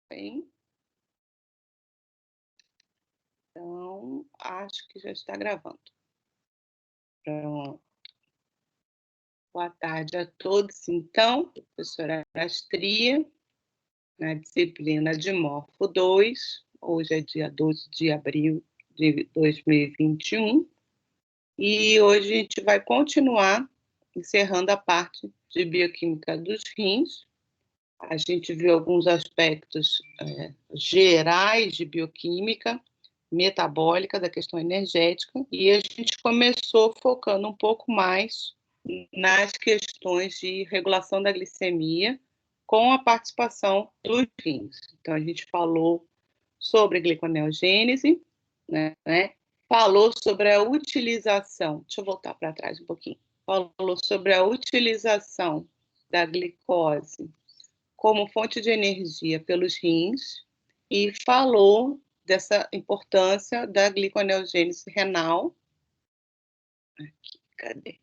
Bem. Então, acho que já está gravando. Pronto. Boa tarde a todos, então, professora Astria, na disciplina de Morfo 2, hoje é dia 12 de abril de 2021, e hoje a gente vai continuar encerrando a parte de bioquímica dos rins. A gente viu alguns aspectos gerais de bioquímica, metabólica, da questão energética, e a gente começou focando um pouco mais nas questões de regulação da glicemia, com a participação dos rins. Então, a gente falou sobre gliconeogênese, né? Falou sobre a utilização, deixa eu voltar para trás um pouquinho, falou sobre a utilização da glicose como fonte de energia pelos rins e falou dessa importância da gliconeogênese renal. Aqui, cadê?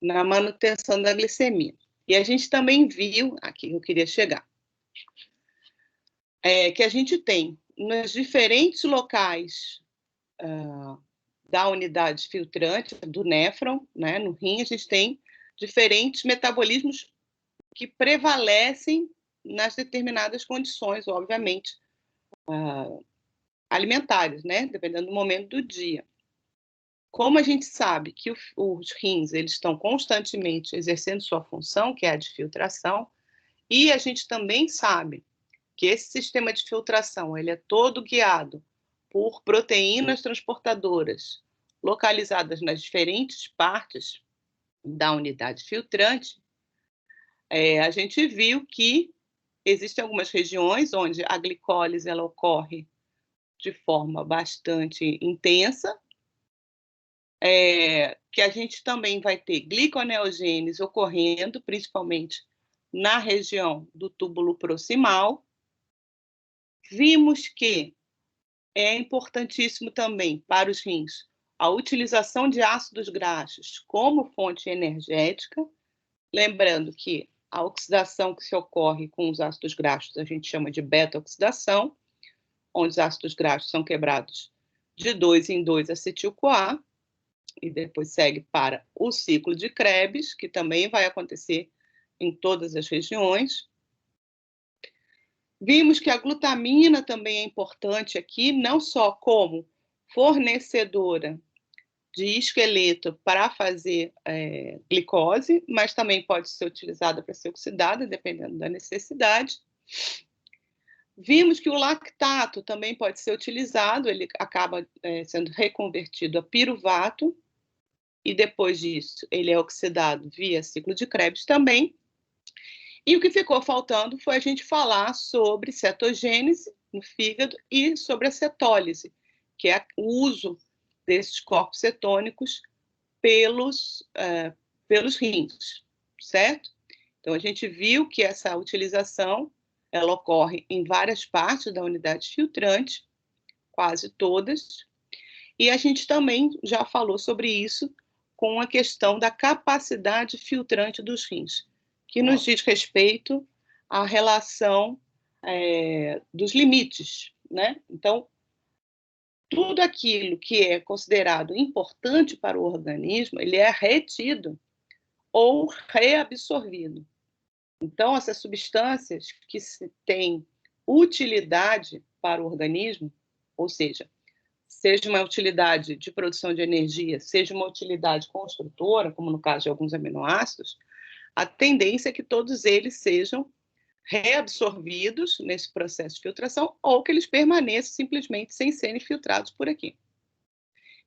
Na manutenção da glicemia. E a gente também viu, aqui eu queria chegar, que a gente tem nos diferentes locais da unidade filtrante, do néfron, né, no rim, a gente tem diferentes metabolismos que prevalecem nas determinadas condições, obviamente, alimentares, né, dependendo do momento do dia. Como a gente sabe que os rins eles estão constantemente exercendo sua função, que é a de filtração, e a gente também sabe que esse sistema de filtração ele é todo guiado por proteínas transportadoras localizadas nas diferentes partes da unidade filtrante, a gente viu que existem algumas regiões onde a glicólise ela ocorre de forma bastante intensa, que a gente também vai ter gliconeogênese ocorrendo, principalmente na região do túbulo proximal. Vimos que é importantíssimo também para os rins a utilização de ácidos graxos como fonte energética, lembrando que a oxidação que se ocorre com os ácidos graxos a gente chama de beta-oxidação, onde os ácidos graxos são quebrados de 2 em 2-acetil-CoA, e depois segue para o ciclo de Krebs, que também vai acontecer em todas as regiões. Vimos que a glutamina também é importante aqui, não só como fornecedora de esqueleto para fazer glicose, mas também pode ser utilizada para ser oxidada, dependendo da necessidade. Vimos que o lactato também pode ser utilizado, ele acaba sendo reconvertido a piruvato, e depois disso ele é oxidado via ciclo de Krebs também. E o que ficou faltando foi a gente falar sobre cetogênese no fígado e sobre a cetólise, que é o uso desses corpos cetônicos pelos rins, certo? Então, a gente viu que essa utilização ela ocorre em várias partes da unidade filtrante, quase todas, e a gente também já falou sobre isso com a questão da capacidade filtrante dos rins, que nos diz respeito à relação dos limites, né? Então, tudo aquilo que é considerado importante para o organismo, ele é retido ou reabsorvido. Então, essas substâncias que têm utilidade para o organismo, ou seja uma utilidade de produção de energia, seja uma utilidade construtora, como no caso de alguns aminoácidos, a tendência é que todos eles sejam reabsorvidos nesse processo de filtração ou que eles permaneçam simplesmente sem serem filtrados por aqui.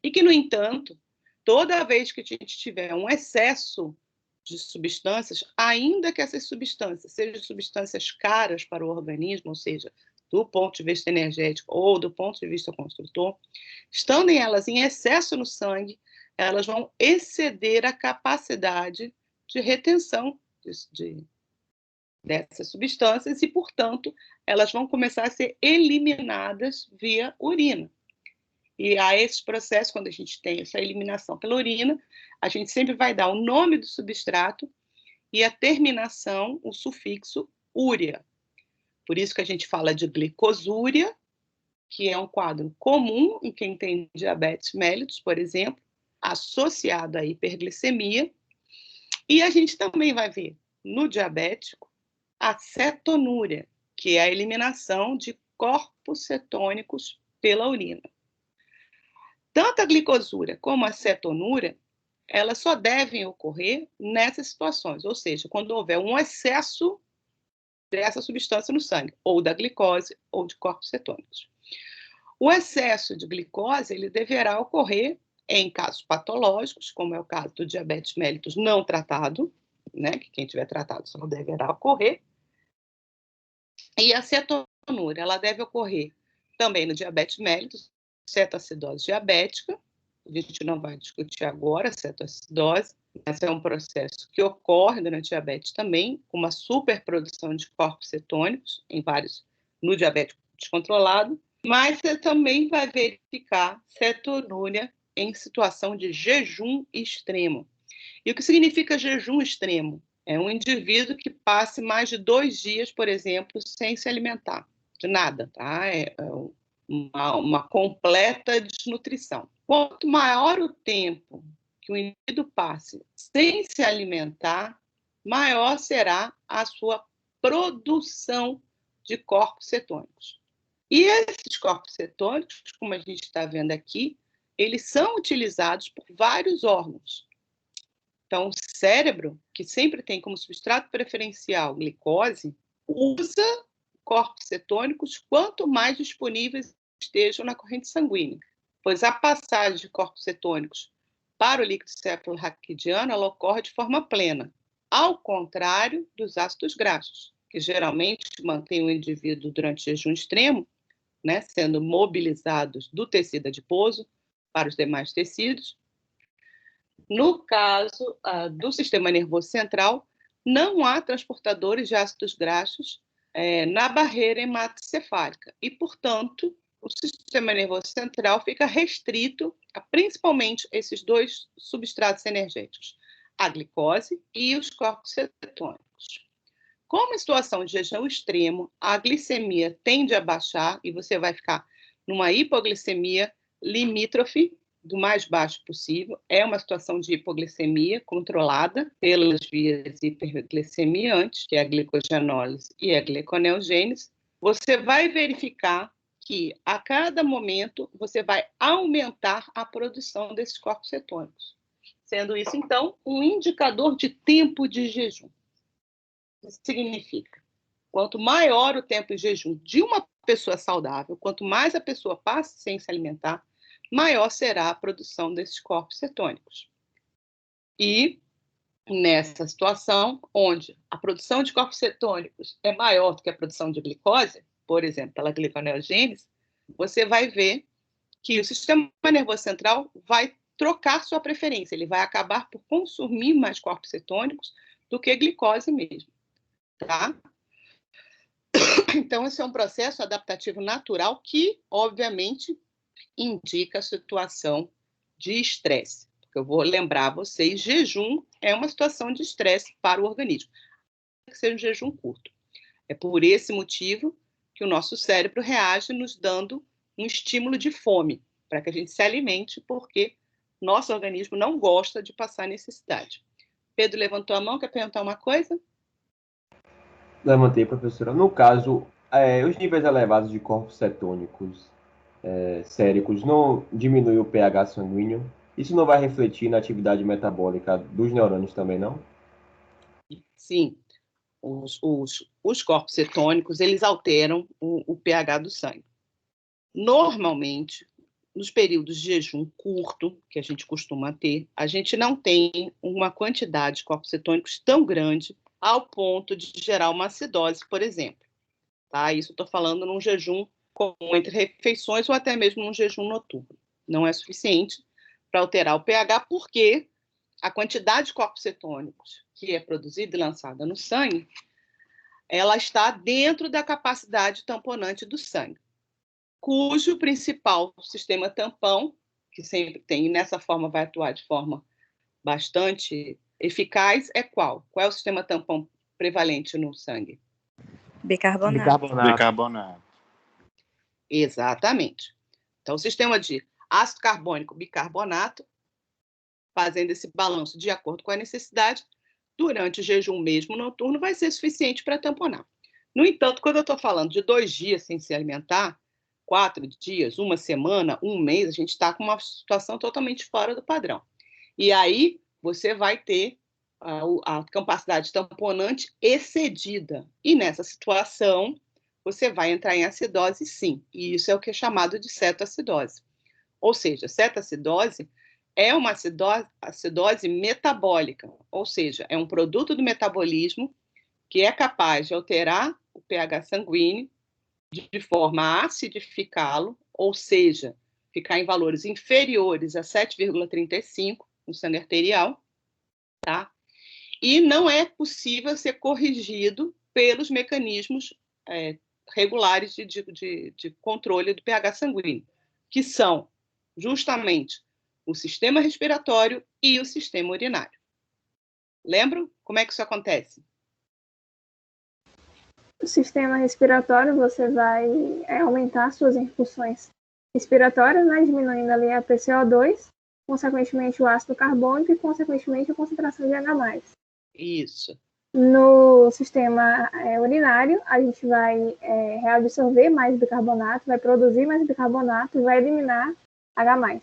E que, no entanto, toda vez que a gente tiver um excesso de substâncias, ainda que essas substâncias sejam substâncias caras para o organismo, ou seja, do ponto de vista energético ou do ponto de vista construtor, estando elas em excesso no sangue, elas vão exceder a capacidade de retenção dessas substâncias e, portanto, elas vão começar a ser eliminadas via urina. E a esse processo, quando a gente tem essa eliminação pela urina, a gente sempre vai dar o nome do substrato e a terminação, o sufixo úrea. Por isso que a gente fala de glicosúria, que é um quadro comum em quem tem diabetes mellitus, por exemplo, associado à hiperglicemia. E a gente também vai ver no diabético a cetonúria, que é a eliminação de corpos cetônicos pela urina. Tanto a glicosúria como a cetonúria, elas só devem ocorrer nessas situações, ou seja, quando houver um excesso dessa substância no sangue, ou da glicose, ou de corpos cetônicos. O excesso de glicose ele deverá ocorrer em casos patológicos, como é o caso do diabetes mellitus não tratado, né, que quem tiver tratado só deverá ocorrer. E a cetonúria, ela deve ocorrer também no diabetes mellitus, cetoacidose diabética. A gente não vai discutir agora a cetoacidose, mas é um processo que ocorre durante o diabetes também, com uma superprodução de corpos cetônicos no diabético descontrolado, mas você também vai verificar cetonúria em situação de jejum extremo. E o que significa jejum extremo? É um indivíduo que passe mais de 2 dias, por exemplo, sem se alimentar de nada, tá? É uma completa desnutrição. Quanto maior o tempo que o indivíduo passe sem se alimentar, maior será a sua produção de corpos cetônicos. E esses corpos cetônicos, como a gente está vendo aqui, eles são utilizados por vários órgãos. Então, o cérebro, que sempre tem como substrato preferencial glicose, usa corpos cetônicos quanto mais disponíveis estejam na corrente sanguínea, pois a passagem de corpos cetônicos para o líquido cefalorraquidiano ela ocorre de forma plena, ao contrário dos ácidos graxos, que geralmente mantêm o indivíduo durante jejum extremo, né, sendo mobilizados do tecido adiposo para os demais tecidos. No caso do sistema nervoso central, não há transportadores de ácidos graxos na barreira hematocefálica e, portanto, o sistema nervoso central fica restrito a principalmente esses 2 substratos energéticos, a glicose e os corpos cetônicos. Como em situação de jejum extremo, a glicemia tende a baixar e você vai ficar numa hipoglicemia limítrofe do mais baixo possível. É uma situação de hipoglicemia controlada pelas vias hiperglicemiantes, que é a glicogenólise e a gliconeogênese. Você vai verificar que a cada momento você vai aumentar a produção desses corpos cetônicos, sendo isso, então, um indicador de tempo de jejum. Isso significa, quanto maior o tempo de jejum de uma pessoa saudável, quanto mais a pessoa passa sem se alimentar, maior será a produção desses corpos cetônicos. E nessa situação, onde a produção de corpos cetônicos é maior do que a produção de glicose, por exemplo, pela gliconeogênese, você vai ver que o sistema nervoso central vai trocar sua preferência, ele vai acabar por consumir mais corpos cetônicos do que glicose mesmo. Tá? Então, esse é um processo adaptativo natural que, obviamente, indica a situação de estresse. Eu vou lembrar a vocês, jejum é uma situação de estresse para o organismo, que seja um jejum curto. É por esse motivo que o nosso cérebro reage nos dando um estímulo de fome, para que a gente se alimente, porque nosso organismo não gosta de passar necessidade. Pedro levantou a mão, quer perguntar uma coisa? Levantei, professora. No caso, os níveis elevados de corpos cetônicos séricos não diminuem o pH sanguíneo. Isso não vai refletir na atividade metabólica dos neurônios também, não? Sim. Os corpos cetônicos, eles alteram o pH do sangue. Normalmente, nos períodos de jejum curto, que a gente costuma ter, a gente não tem uma quantidade de corpos cetônicos tão grande ao ponto de gerar uma acidose, por exemplo. Tá? Isso estou falando num jejum comum entre refeições ou até mesmo num jejum noturno. Não é suficiente para alterar o pH, porque a quantidade de corpos cetônicos que é produzida e lançada no sangue, ela está dentro da capacidade tamponante do sangue, cujo principal sistema tampão, que sempre tem, e nessa forma vai atuar de forma bastante eficaz, é qual? Qual é o sistema tampão prevalente no sangue? Bicarbonato. Bicarbonato. Exatamente. Então, o sistema de ácido carbônico, bicarbonato, fazendo esse balanço de acordo com a necessidade, durante o jejum mesmo noturno, vai ser suficiente para tamponar. No entanto, quando eu estou falando de 2 dias sem se alimentar, 4 dias, 1 semana, 1 mês, a gente está com uma situação totalmente fora do padrão. E aí, você vai ter a capacidade tamponante excedida. E nessa situação, você vai entrar em acidose, sim. E isso é o que é chamado de cetoacidose. Ou seja, cetoacidose é uma acidose metabólica, ou seja, é um produto do metabolismo que é capaz de alterar o pH sanguíneo de forma a acidificá-lo, ou seja, ficar em valores inferiores a 7,35 no sangue arterial, tá? E não é possível ser corrigido pelos mecanismos regulares de controle do pH sanguíneo, que são justamente o sistema respiratório e o sistema urinário. Lembram como é que isso acontece? O sistema respiratório, você vai aumentar suas infusões respiratórias, né, diminuindo ali a PCO2, consequentemente o ácido carbônico e, consequentemente, a concentração de H+. Isso. No sistema urinário, a gente vai reabsorver mais bicarbonato, vai produzir mais bicarbonato e vai eliminar H+.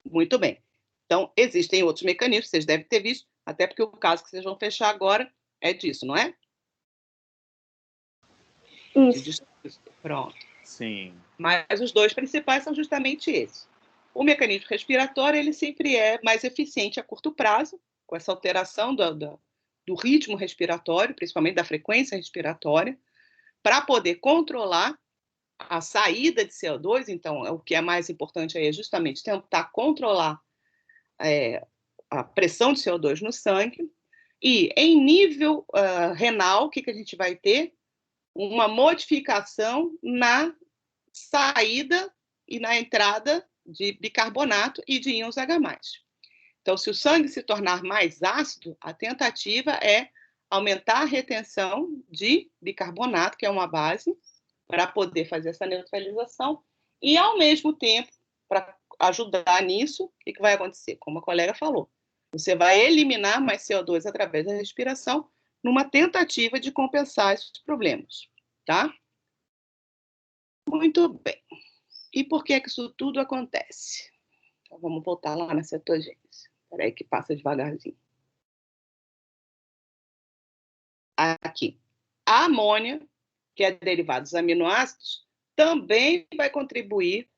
Muito bem. Então, existem outros mecanismos, vocês devem ter visto, até porque o caso que vocês vão fechar agora é disso, não é? Isso. Pronto. Sim. Mas os 2 principais são justamente esses. O mecanismo respiratório, ele sempre é mais eficiente a curto prazo, com essa alteração do ritmo respiratório, principalmente da frequência respiratória, para poder controlar a saída de CO2. Então, o que é mais importante aí é justamente tentar controlar a pressão de CO2 no sangue. E, em nível renal, o que a gente vai ter? Uma modificação na saída e na entrada de bicarbonato e de íons H+. Então, se o sangue se tornar mais ácido, a tentativa é aumentar a retenção de bicarbonato, que é uma base, para poder fazer essa neutralização, e, ao mesmo tempo, para ajudar nisso, o que vai acontecer? Como a colega falou, você vai eliminar mais CO2 através da respiração, numa tentativa de compensar esses problemas, tá? Muito bem. E por que isso tudo acontece? Então, vamos voltar lá na cetogênese. Espera aí que passa devagarzinho. Aqui. A amônia, que é derivada dos aminoácidos, também vai contribuir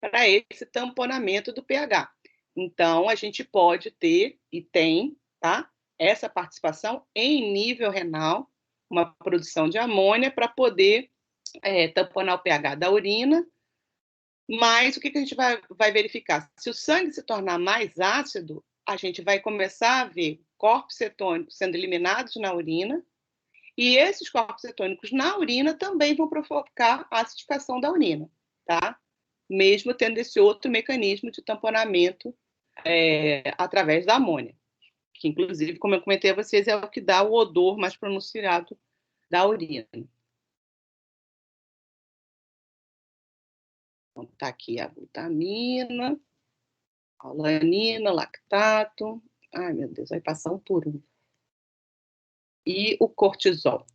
para esse tamponamento do pH. Então, a gente pode ter, e tem, tá? Essa participação em nível renal, uma produção de amônia para poder tamponar o pH da urina. Mas o que a gente vai verificar? Se o sangue se tornar mais ácido, a gente vai começar a ver corpos cetônicos sendo eliminados na urina, e esses corpos cetônicos na urina também vão provocar a acidificação da urina, tá? Mesmo tendo esse outro mecanismo de tamponamento através da amônia, que, inclusive, como eu comentei a vocês, é o que dá o odor mais pronunciado da urina. Então, está aqui a glutamina, a alanina, lactato. Ai, meu Deus, vai passar um por um. E o cortisol.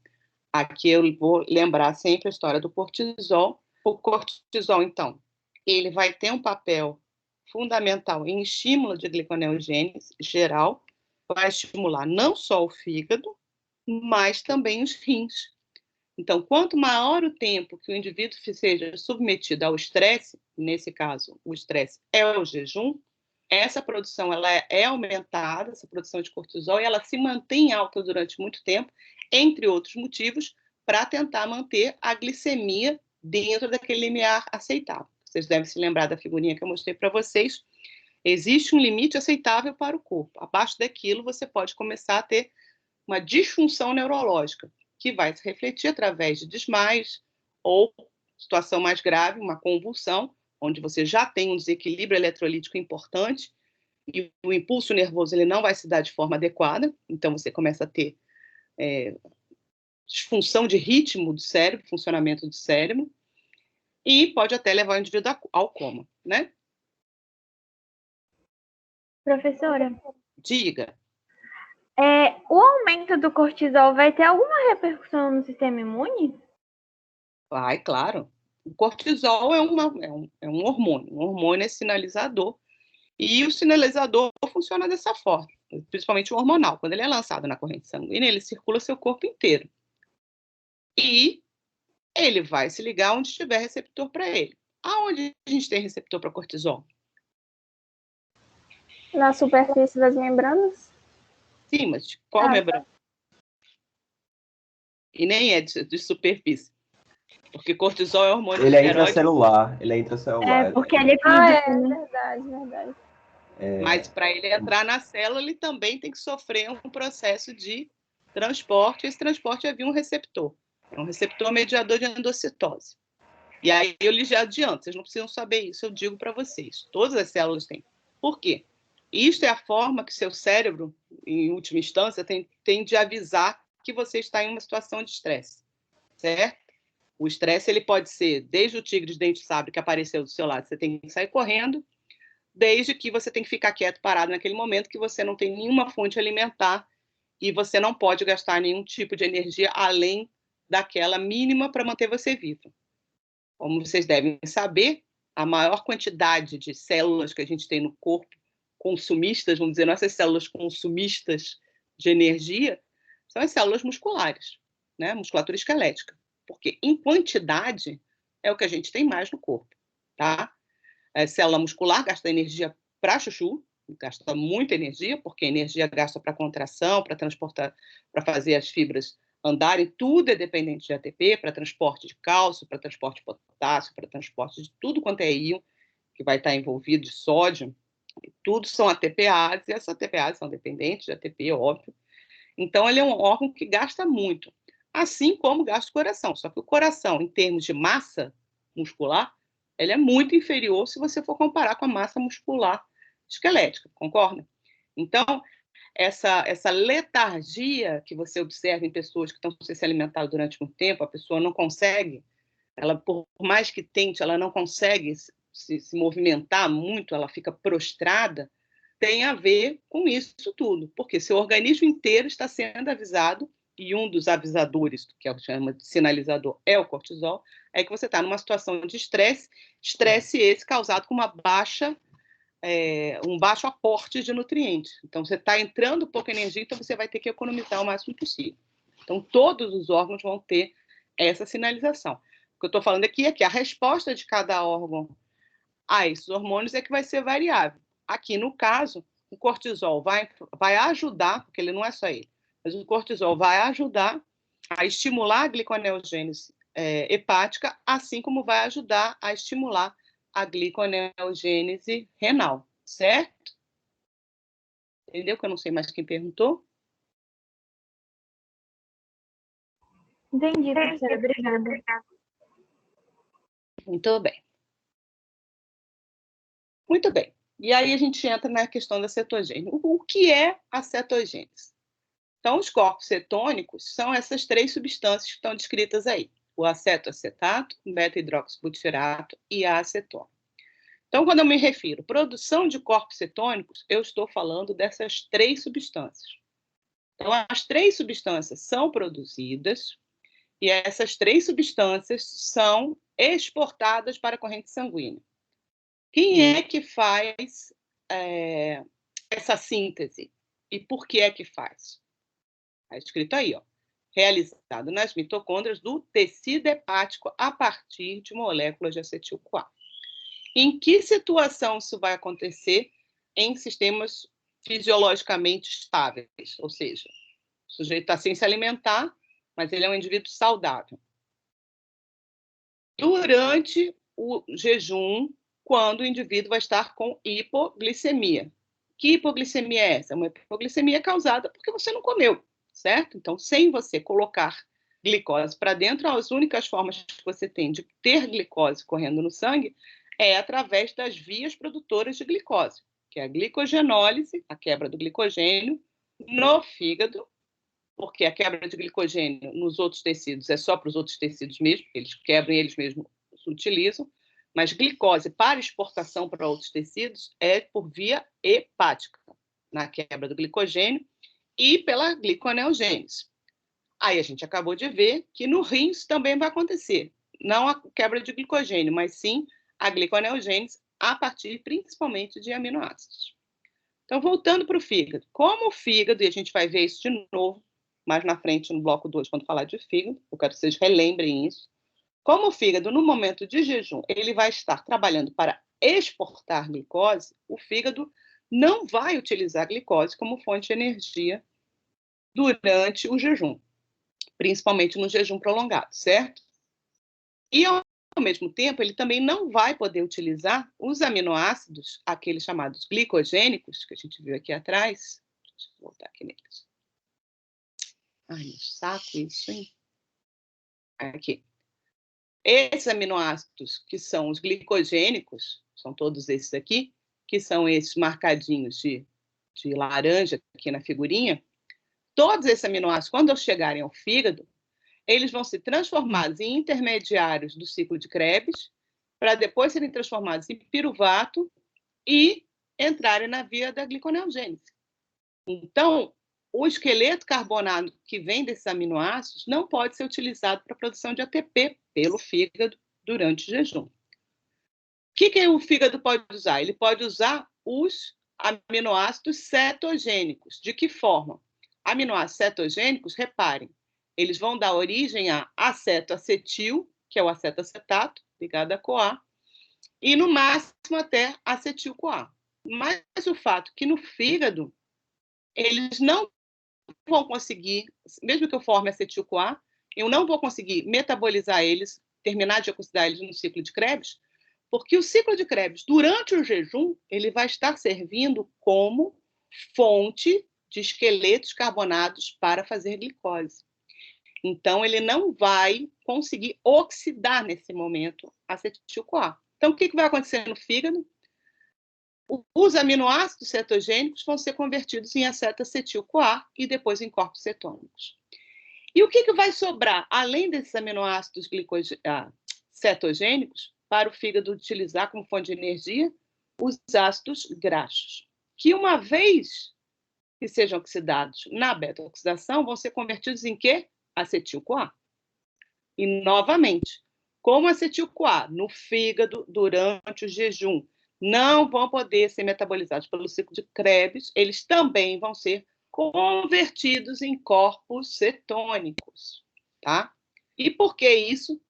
Aqui eu vou lembrar sempre a história do cortisol. O cortisol, então, ele vai ter um papel fundamental em estímulo de gliconeogênese geral, vai estimular não só o fígado, mas também os rins. Então, quanto maior o tempo que o indivíduo seja submetido ao estresse, nesse caso, o estresse é o jejum, essa produção ela é aumentada, essa produção de cortisol, e ela se mantém alta durante muito tempo, entre outros motivos, para tentar manter a glicemia dentro daquele limiar aceitável. Vocês devem se lembrar da figurinha que eu mostrei para vocês. Existe um limite aceitável para o corpo. Abaixo daquilo, você pode começar a ter uma disfunção neurológica, que vai se refletir através de desmaios ou, situação mais grave, uma convulsão, onde você já tem um desequilíbrio eletrolítico importante e o impulso nervoso ele não vai se dar de forma adequada, então você começa a ter disfunção de ritmo do cérebro, funcionamento do cérebro, e pode até levar o indivíduo ao coma, né? Professora, Diga. o aumento do cortisol vai ter alguma repercussão no sistema imune? Vai, claro. O cortisol é um hormônio é sinalizador, e o sinalizador funciona dessa forma, principalmente o hormonal. Quando ele é lançado na corrente sanguínea, ele circula seu corpo inteiro. E ele vai se ligar onde tiver receptor para ele. Aonde a gente tem receptor para cortisol? Na superfície das membranas? Sim, mas de qual membrana? E nem é de superfície. Porque cortisol é hormônio Ele é esteroide. intracelular. Ele é intracelular. Porque ele é Verdade. Mas para ele entrar na célula, ele também tem que sofrer um processo de transporte. Esse transporte é via um receptor. É um receptor mediador de endocitose. E aí eu lhes adianto, vocês não precisam saber isso, eu digo para vocês. Todas as células têm. Por quê? Isto é a forma que seu cérebro, em última instância, tem de avisar que você está em uma situação de estresse. Certo? O estresse ele pode ser desde o tigre de dente de sabre que apareceu do seu lado, você tem que sair correndo, desde que você tem que ficar quieto, parado naquele momento que você não tem nenhuma fonte alimentar e você não pode gastar nenhum tipo de energia além daquela mínima para manter você vivo. Como vocês devem saber, a maior quantidade de células que a gente tem no corpo, consumistas, vamos dizer, nossas células consumistas de energia, são as células musculares, né? Musculatura esquelética. Porque em quantidade é o que a gente tem mais no corpo, tá? A célula muscular gasta energia para chuchu, gasta muita energia, porque a energia gasta para contração, para transportar, para fazer as fibras andarem, tudo é dependente de ATP, para transporte de cálcio, para transporte de potássio, para transporte de tudo quanto é íon que vai estar envolvido, de sódio, tudo são ATPases, e essas ATPases são dependentes de ATP, óbvio. Então, ele é um órgão que gasta muito, assim como gasta o coração. Só que o coração, em termos de massa muscular, ele é muito inferior se você for comparar com a massa muscular esquelética, concorda? Então, essa letargia que você observa em pessoas que estão sem se alimentar durante muito tempo, a pessoa não consegue, ela, por mais que tente, ela não consegue se movimentar muito, ela fica prostrada, tem a ver com isso tudo, porque seu organismo inteiro está sendo avisado, e um dos avisadores, que é o que chama de sinalizador, é o cortisol, é que você está numa situação de estresse esse causado com um baixo aporte de nutrientes. Então, você está entrando pouca energia, então você vai ter que economizar o máximo possível. Então, todos os órgãos vão ter essa sinalização. O que eu estou falando aqui é que a resposta de cada órgão a esses hormônios é que vai ser variável. Aqui, no caso, o cortisol vai ajudar, porque ele não é só ele, mas o cortisol vai ajudar a estimular a gliconeogênese hepática, assim como vai ajudar a estimular a gliconeogênese renal, certo? Entendeu? Que eu não sei mais quem perguntou. Entendi, professora. Obrigada. Muito bem. Muito bem. E aí a gente entra na questão da cetogênese. O que é a cetogênese? Então, os corpos cetônicos são essas 3 substâncias que estão descritas aí. O acetoacetato, o beta-hidroxibutirato e a acetona. Então, quando eu me refiro à produção de corpos cetônicos, eu estou falando dessas 3 substâncias. Então, as 3 substâncias são produzidas e essas 3 substâncias são exportadas para a corrente sanguínea. Quem é que faz essa síntese? E por que é que faz? Está escrito aí, ó. Realizado nas mitocôndrias do tecido hepático a partir de moléculas de acetil-CoA. Em que situação isso vai acontecer? Em sistemas fisiologicamente estáveis, ou seja, o sujeito está sem se alimentar, mas ele é um indivíduo saudável. Durante o jejum, quando o indivíduo vai estar com hipoglicemia. Que hipoglicemia é essa? É uma hipoglicemia causada porque você não comeu, certo? Então, sem você colocar glicose para dentro, as únicas formas que você tem de ter glicose correndo no sangue é através das vias produtoras de glicose, que é a glicogenólise, a quebra do glicogênio, no fígado, porque a quebra de glicogênio nos outros tecidos é só para os outros tecidos mesmo, eles quebram e eles mesmos utilizam, mas glicose para exportação para outros tecidos é por via hepática, na quebra do glicogênio e pela gliconeogênese. Aí a gente acabou de ver que no rins também vai acontecer, não a quebra de glicogênio, mas sim a gliconeogênese a partir principalmente de aminoácidos. Então, voltando para o fígado. Como o fígado, e a gente vai ver isso de novo, mais na frente, no bloco 2, quando falar de fígado, eu quero que vocês relembrem isso. Como o fígado, no momento de jejum, ele vai estar trabalhando para exportar glicose, o fígado não vai utilizar a glicose como fonte de energia durante o jejum, principalmente no jejum prolongado, certo? E, ao mesmo tempo, ele também não vai poder utilizar os aminoácidos, aqueles chamados glicogênicos, que a gente viu aqui atrás. Deixa eu voltar aqui neles. Ai, meu saco isso, hein? Aqui. Esses aminoácidos, que são os glicogênicos, são todos esses aqui, que são esses marcadinhos de laranja aqui na figurinha, todos esses aminoácidos, quando chegarem ao fígado, eles vão ser transformados em intermediários do ciclo de Krebs, para depois serem transformados em piruvato e entrarem na via da gliconeogênese. Então, o esqueleto carbonado que vem desses aminoácidos não pode ser utilizado para a produção de ATP pelo fígado durante o jejum. O que o fígado pode usar? Ele pode usar os aminoácidos cetogênicos. De que forma? Aminoácidos cetogênicos, reparem, eles vão dar origem a acetoacetil, que é o acetoacetato, ligado a CoA, e no máximo até acetil-CoA. Mas o fato que no fígado, eles não vão conseguir, mesmo que eu forme acetil-CoA, eu não vou conseguir metabolizar eles, terminar de oxidar eles no ciclo de Krebs, porque o ciclo de Krebs, durante o jejum, ele vai estar servindo como fonte de esqueletos carbonados para fazer glicose. Então, ele não vai conseguir oxidar nesse momento acetil-CoA. Então, o que vai acontecer no fígado? Os aminoácidos cetogênicos vão ser convertidos em acetoacetil-CoA e depois em corpos cetônicos. E o que vai sobrar, além desses aminoácidos cetogênicos, para o fígado utilizar como fonte de energia? Os ácidos graxos, que uma vez que sejam oxidados na beta-oxidação, vão ser convertidos em quê? Acetil-CoA. E, novamente, como acetil-CoA no fígado durante o jejum não vão poder ser metabolizados pelo ciclo de Krebs, eles também vão ser convertidos em corpos cetônicos, tá? E por que isso?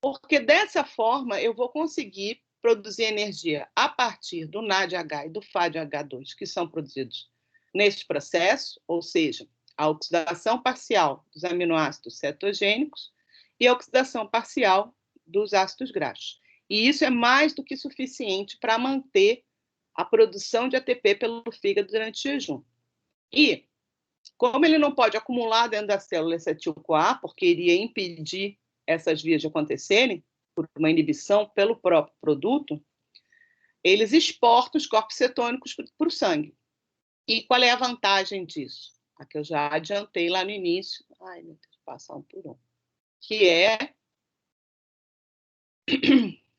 Porque dessa forma eu vou conseguir produzir energia a partir do NADH e do FADH2, que são produzidos neste processo, ou seja, a oxidação parcial dos aminoácidos cetogênicos e a oxidação parcial dos ácidos graxos. E isso é mais do que suficiente para manter a produção de ATP pelo fígado durante o jejum. E, como ele não pode acumular dentro da célula acetil-CoA, porque iria impedir essas vias de acontecerem, por uma inibição pelo próprio produto, eles exportam os corpos cetônicos para o sangue. E qual é a vantagem disso? A que eu já adiantei lá no início. Ai, meu Deus, passar um por um. Que é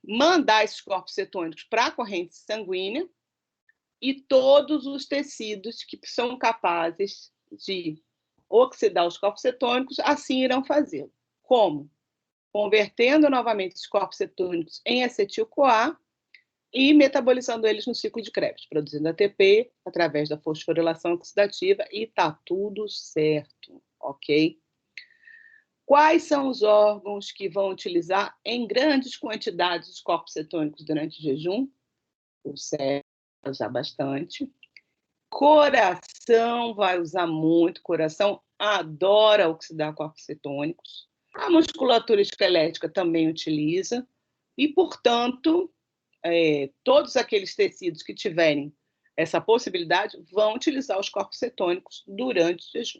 mandar esses corpos cetônicos para a corrente sanguínea e todos os tecidos que são capazes de oxidar os corpos cetônicos, assim irão fazê-lo. Como? Convertendo novamente os corpos cetônicos em acetil-CoA e metabolizando eles no ciclo de Krebs, produzindo ATP através da fosforilação oxidativa, e está tudo certo, ok? Quais são os órgãos que vão utilizar em grandes quantidades os corpos cetônicos durante o jejum? O cérebro vai usar bastante. Coração vai usar muito, coração adora oxidar corpos cetônicos. A musculatura esquelética também utiliza, e, portanto, todos aqueles tecidos que tiverem essa possibilidade vão utilizar os corpos cetônicos durante o jejum.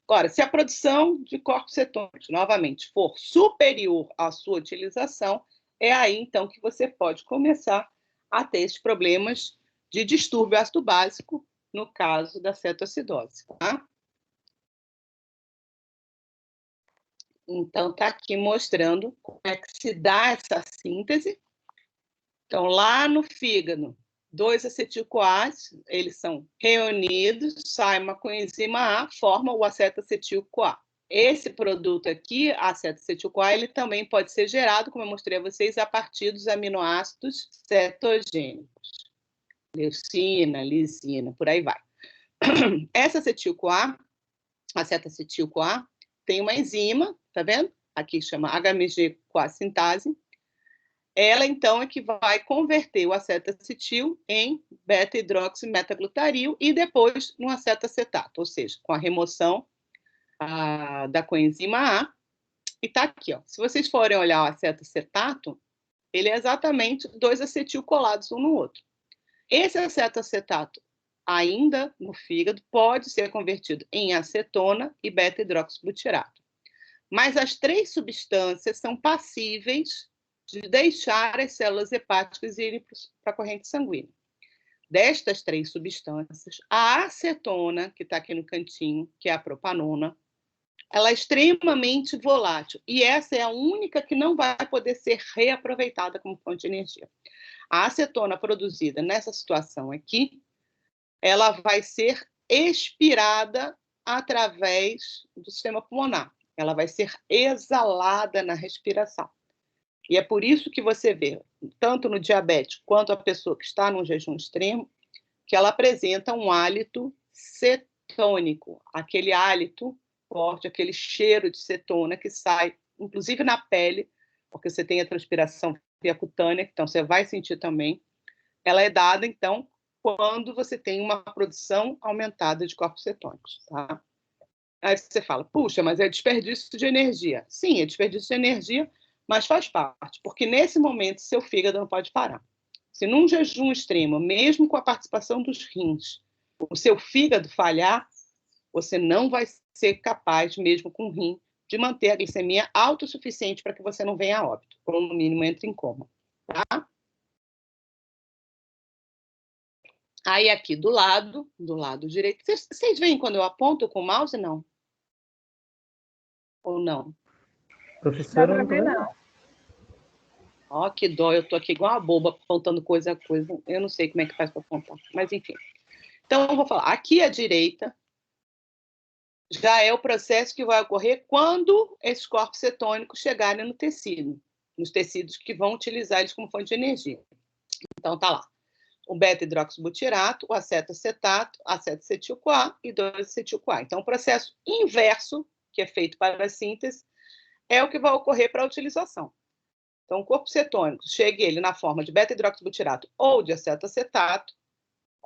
Agora, se a produção de corpos cetônicos, novamente, for superior à sua utilização, é aí, então, que você pode começar a ter esses problemas de distúrbio ácido básico, no caso da cetoacidose, tá? Então, está aqui mostrando como é que se dá essa síntese. Então, lá no fígado, 2-acetil-CoA, eles são reunidos, sai uma coenzima A, forma o acetacetil-CoA. Esse produto aqui, acetacetil-CoA, ele também pode ser gerado, como eu mostrei a vocês, a partir dos aminoácidos cetogênicos. Leucina, lisina, por aí vai. Essa acetil-CoA, acetacetil-CoA, tem uma enzima, tá vendo? Aqui chama HMG-CoA sintase. Ela, então, é que vai converter o acetacetil em beta-hidroximetaglutariol e depois no acetacetato, ou seja, com a remoção da coenzima A. E tá aqui, ó. Se vocês forem olhar o acetacetato, ele é exatamente 2 acetil colados um no outro. Esse acetacetato, ainda no fígado, pode ser convertido em acetona e beta-hidroxibutirato. Mas as 3 substâncias são passíveis de deixar as células hepáticas irem para a corrente sanguínea. Destas 3 substâncias, a acetona, que está aqui no cantinho, que é a propanona, ela é extremamente volátil. E essa é a única que não vai poder ser reaproveitada como fonte de energia. A acetona produzida nessa situação aqui, ela vai ser expirada através do sistema pulmonar. Ela vai ser exalada na respiração. E é por isso que você vê, tanto no diabético quanto a pessoa que está num jejum extremo, que ela apresenta um hálito cetônico, aquele hálito forte, aquele cheiro de cetona que sai, inclusive na pele, porque você tem a transpiração via cutânea, então você vai sentir também. Ela é dada, então, quando você tem uma produção aumentada de corpos cetônicos, tá? Aí você fala, puxa, mas é desperdício de energia. Sim, é desperdício de energia, mas faz parte, porque nesse momento seu fígado não pode parar. Se num jejum extremo, mesmo com a participação dos rins, o seu fígado falhar, você não vai ser capaz, mesmo com o rim, de manter a glicemia autossuficiente para que você não venha a óbito, ou no mínimo entre em coma. Tá? Aí aqui do lado direito, vocês veem quando eu aponto com o mouse, não? Ou não? Professora, não. Ó, que dó, eu tô aqui igual uma boba, apontando coisa a coisa. Eu não sei como é que faz para apontar, mas enfim. Então, eu vou falar. Aqui à direita já é o processo que vai ocorrer quando esses corpos cetônicos chegarem no tecido, nos tecidos que vão utilizar eles como fonte de energia. Então, tá lá. O beta-hidroxibutirato, o acetacetato, acetacetil-CoA e 2-acetil-CoA. Então, o processo inverso, que é feito para a síntese, é o que vai ocorrer para a utilização. Então, o corpo cetônico, chegue ele na forma de beta-hidroxibutirato ou de acetacetato,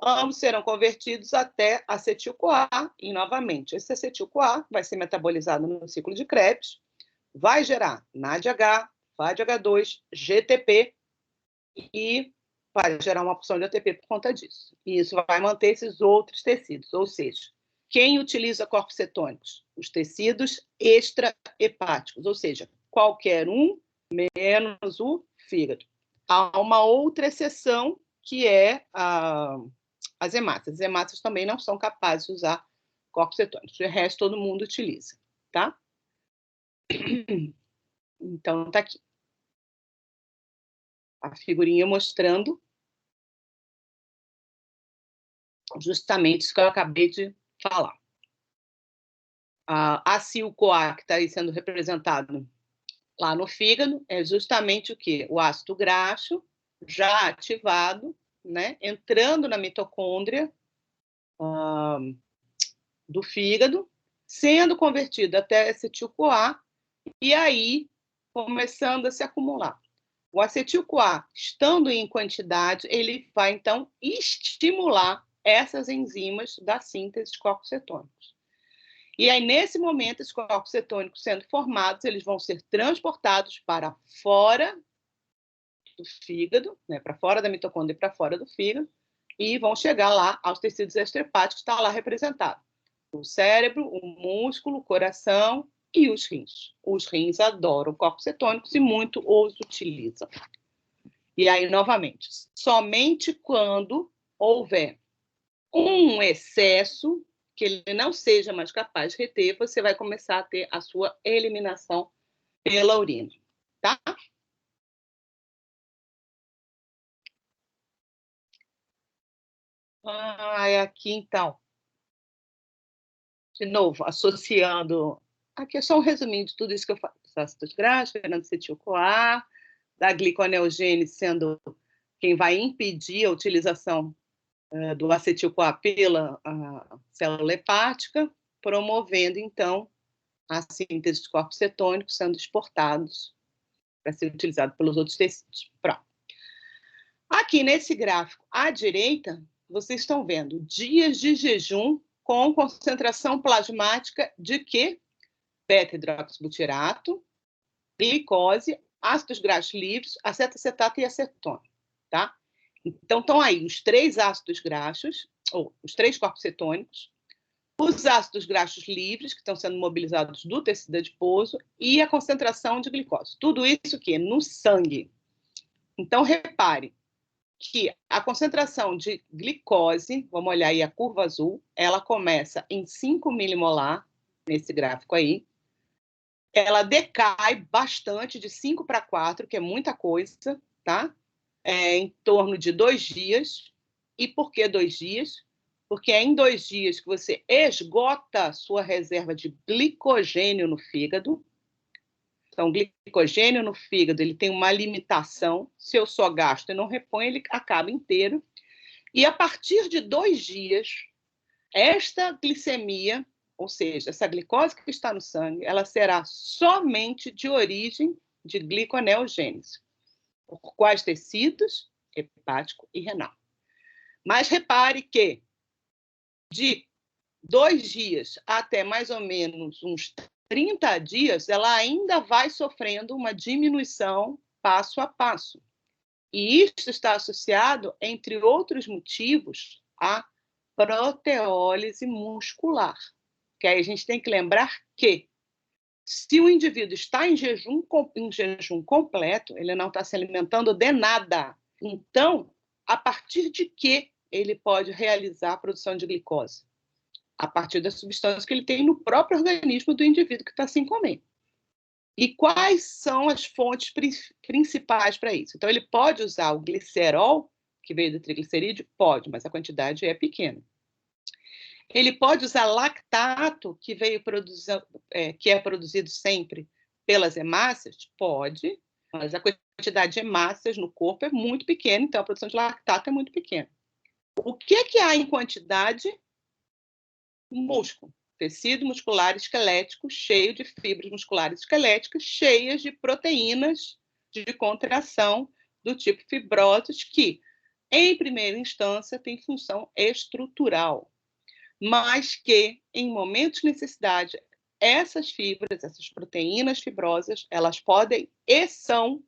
ambos serão convertidos até acetil-CoA e, novamente, esse acetil-CoA vai ser metabolizado no ciclo de Krebs, vai gerar NADH, FADH2, GTP e vai gerar uma porção de ATP por conta disso. E isso vai manter esses outros tecidos, ou seja, quem utiliza corpos cetônicos? Os tecidos extrahepáticos, ou seja, qualquer um menos o fígado. Há uma outra exceção, que é as hemácias. As hemácias também não são capazes de usar corpos cetônicos. O resto todo mundo utiliza, tá? Então, tá aqui. A figurinha mostrando justamente isso que eu acabei de falar. A acil-CoA, que está aí sendo representado lá no fígado, é justamente o quê? O ácido graxo já ativado, né, entrando na mitocôndria do fígado, sendo convertido até acetil-CoA e aí começando a se acumular. O acetil-CoA, estando em quantidade, ele vai, então, estimular essas enzimas da síntese de corpos cetônicos. E aí, nesse momento, esses corpos cetônicos sendo formados, eles vão ser transportados para fora do fígado, né, para fora da mitocôndria e para fora do fígado, e vão chegar lá aos tecidos extrahepáticos, está lá representado. O cérebro, o músculo, o coração e os rins. Os rins adoram corpos cetônicos e muito os utilizam. E aí, novamente, somente quando houver um excesso que ele não seja mais capaz de reter, você vai começar a ter a sua eliminação pela urina, tá? Aqui, então, de novo, associando... Aqui é só um resuminho de tudo isso que eu falo. Os ácidos graxos, acetil-CoA, da gliconeogênese sendo quem vai impedir a utilização do acetil-CoA pela célula hepática, promovendo, então, a síntese de corpos cetônicos sendo exportados para ser utilizado pelos outros tecidos. Pronto. Aqui nesse gráfico à direita, vocês estão vendo dias de jejum com concentração plasmática de quê? Beta-hidroxibutirato, glicose, ácidos graxos livres, acetacetato e acetona, tá? Então, estão aí os 3 ácidos graxos, ou os 3 corpos cetônicos, os ácidos graxos livres, que estão sendo mobilizados do tecido adiposo, e a concentração de glicose. Tudo isso aqui no sangue. Então, repare que a concentração de glicose, vamos olhar aí a curva azul, ela começa em 5 milimolar, nesse gráfico aí, ela decai bastante de 5 para 4, que é muita coisa, tá? Em torno de 2 dias. E por que 2 dias? Porque é em 2 dias que você esgota a sua reserva de glicogênio no fígado. Então, o glicogênio no fígado ele tem uma limitação. Se eu só gasto e não reponho, ele acaba inteiro. E a partir de 2 dias, esta glicemia, ou seja, essa glicose que está no sangue, ela será somente de origem de gliconeogênese. Por quais tecidos? Hepático e renal. Mas repare que de 2 dias até mais ou menos uns 30 dias, ela ainda vai sofrendo uma diminuição passo a passo. E isso está associado, entre outros motivos, à proteólise muscular. Que aí a gente tem que lembrar que, se o indivíduo está em jejum completo, ele não está se alimentando de nada. Então, a partir de que ele pode realizar a produção de glicose? A partir das substâncias que ele tem no próprio organismo do indivíduo que está sem comer. E quais são as fontes principais para isso? Então, ele pode usar o glicerol, que veio do triglicerídeo? Pode, mas a quantidade é pequena. Ele pode usar lactato, que é produzido sempre pelas hemácias? Pode, mas a quantidade de hemácias no corpo é muito pequena, então a produção de lactato é muito pequena. O que há em quantidade? Músculo, tecido muscular esquelético cheio de fibras musculares esqueléticas, cheias de proteínas de contração do tipo fibrosas, que, em primeira instância, tem função estrutural, mas que, em momentos de necessidade, essas fibras, essas proteínas fibrosas, elas podem e são